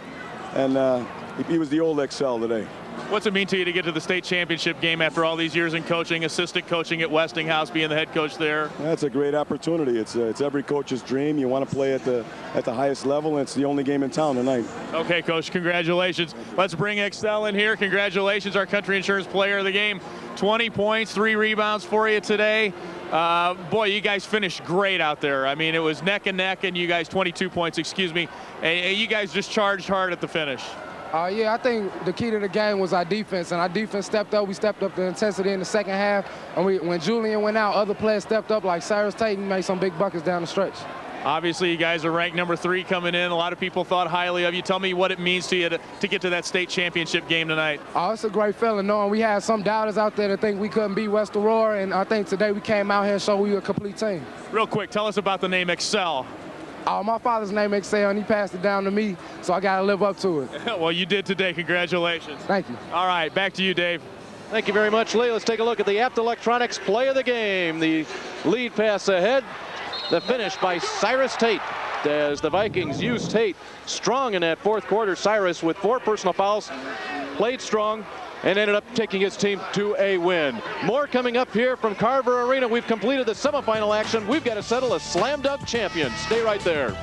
and he was the old Excel today. What's it mean to you to get to the state championship game after all these years in coaching, assistant coaching at Westinghouse, being the head coach there? That's a great opportunity. It's every coach's dream. You want to play at the highest level, and it's the only game in town tonight. Okay, Coach, congratulations. Let's bring Excel in here. Congratulations, our Country Insurance Player of the Game. 20 points, 3 rebounds for you today. Boy, you guys finished great out there. I mean, it was neck and neck, and you guys 22 points, excuse me. And you guys just charged hard at the finish. Yeah, I think the key to the game was our defense, and our defense stepped up. We stepped up the intensity in the second half, and when Julian went out, other players stepped up, like Cyrus Tate, and made some big buckets down the stretch. Obviously, you guys are ranked number 3 coming in. A lot of people thought highly of you. Tell me what it means to you to get to that state championship game tonight. Oh, it's a great feeling knowing we had some doubters out there that think we couldn't beat West Aurora, and I think today we came out here and showed we were a complete team. Real quick, tell us about the name Excel. My father's name Excel, and he passed it down to me, so I got to live up to it. Well, you did today. Congratulations. Thank you. All right, back to you, Dave. Thank you very much, Lee. Let's take a look at the Apt Electronics play of the game. The lead pass ahead, the finish by Cyrus Tate, as the Vikings used Tate strong in that 4th quarter. Cyrus with 4 personal fouls, played strong, and ended up taking his team to a win. More coming up here from Carver Arena. We've completed the semifinal action. We've got to settle a slam dunk champion. Stay right there.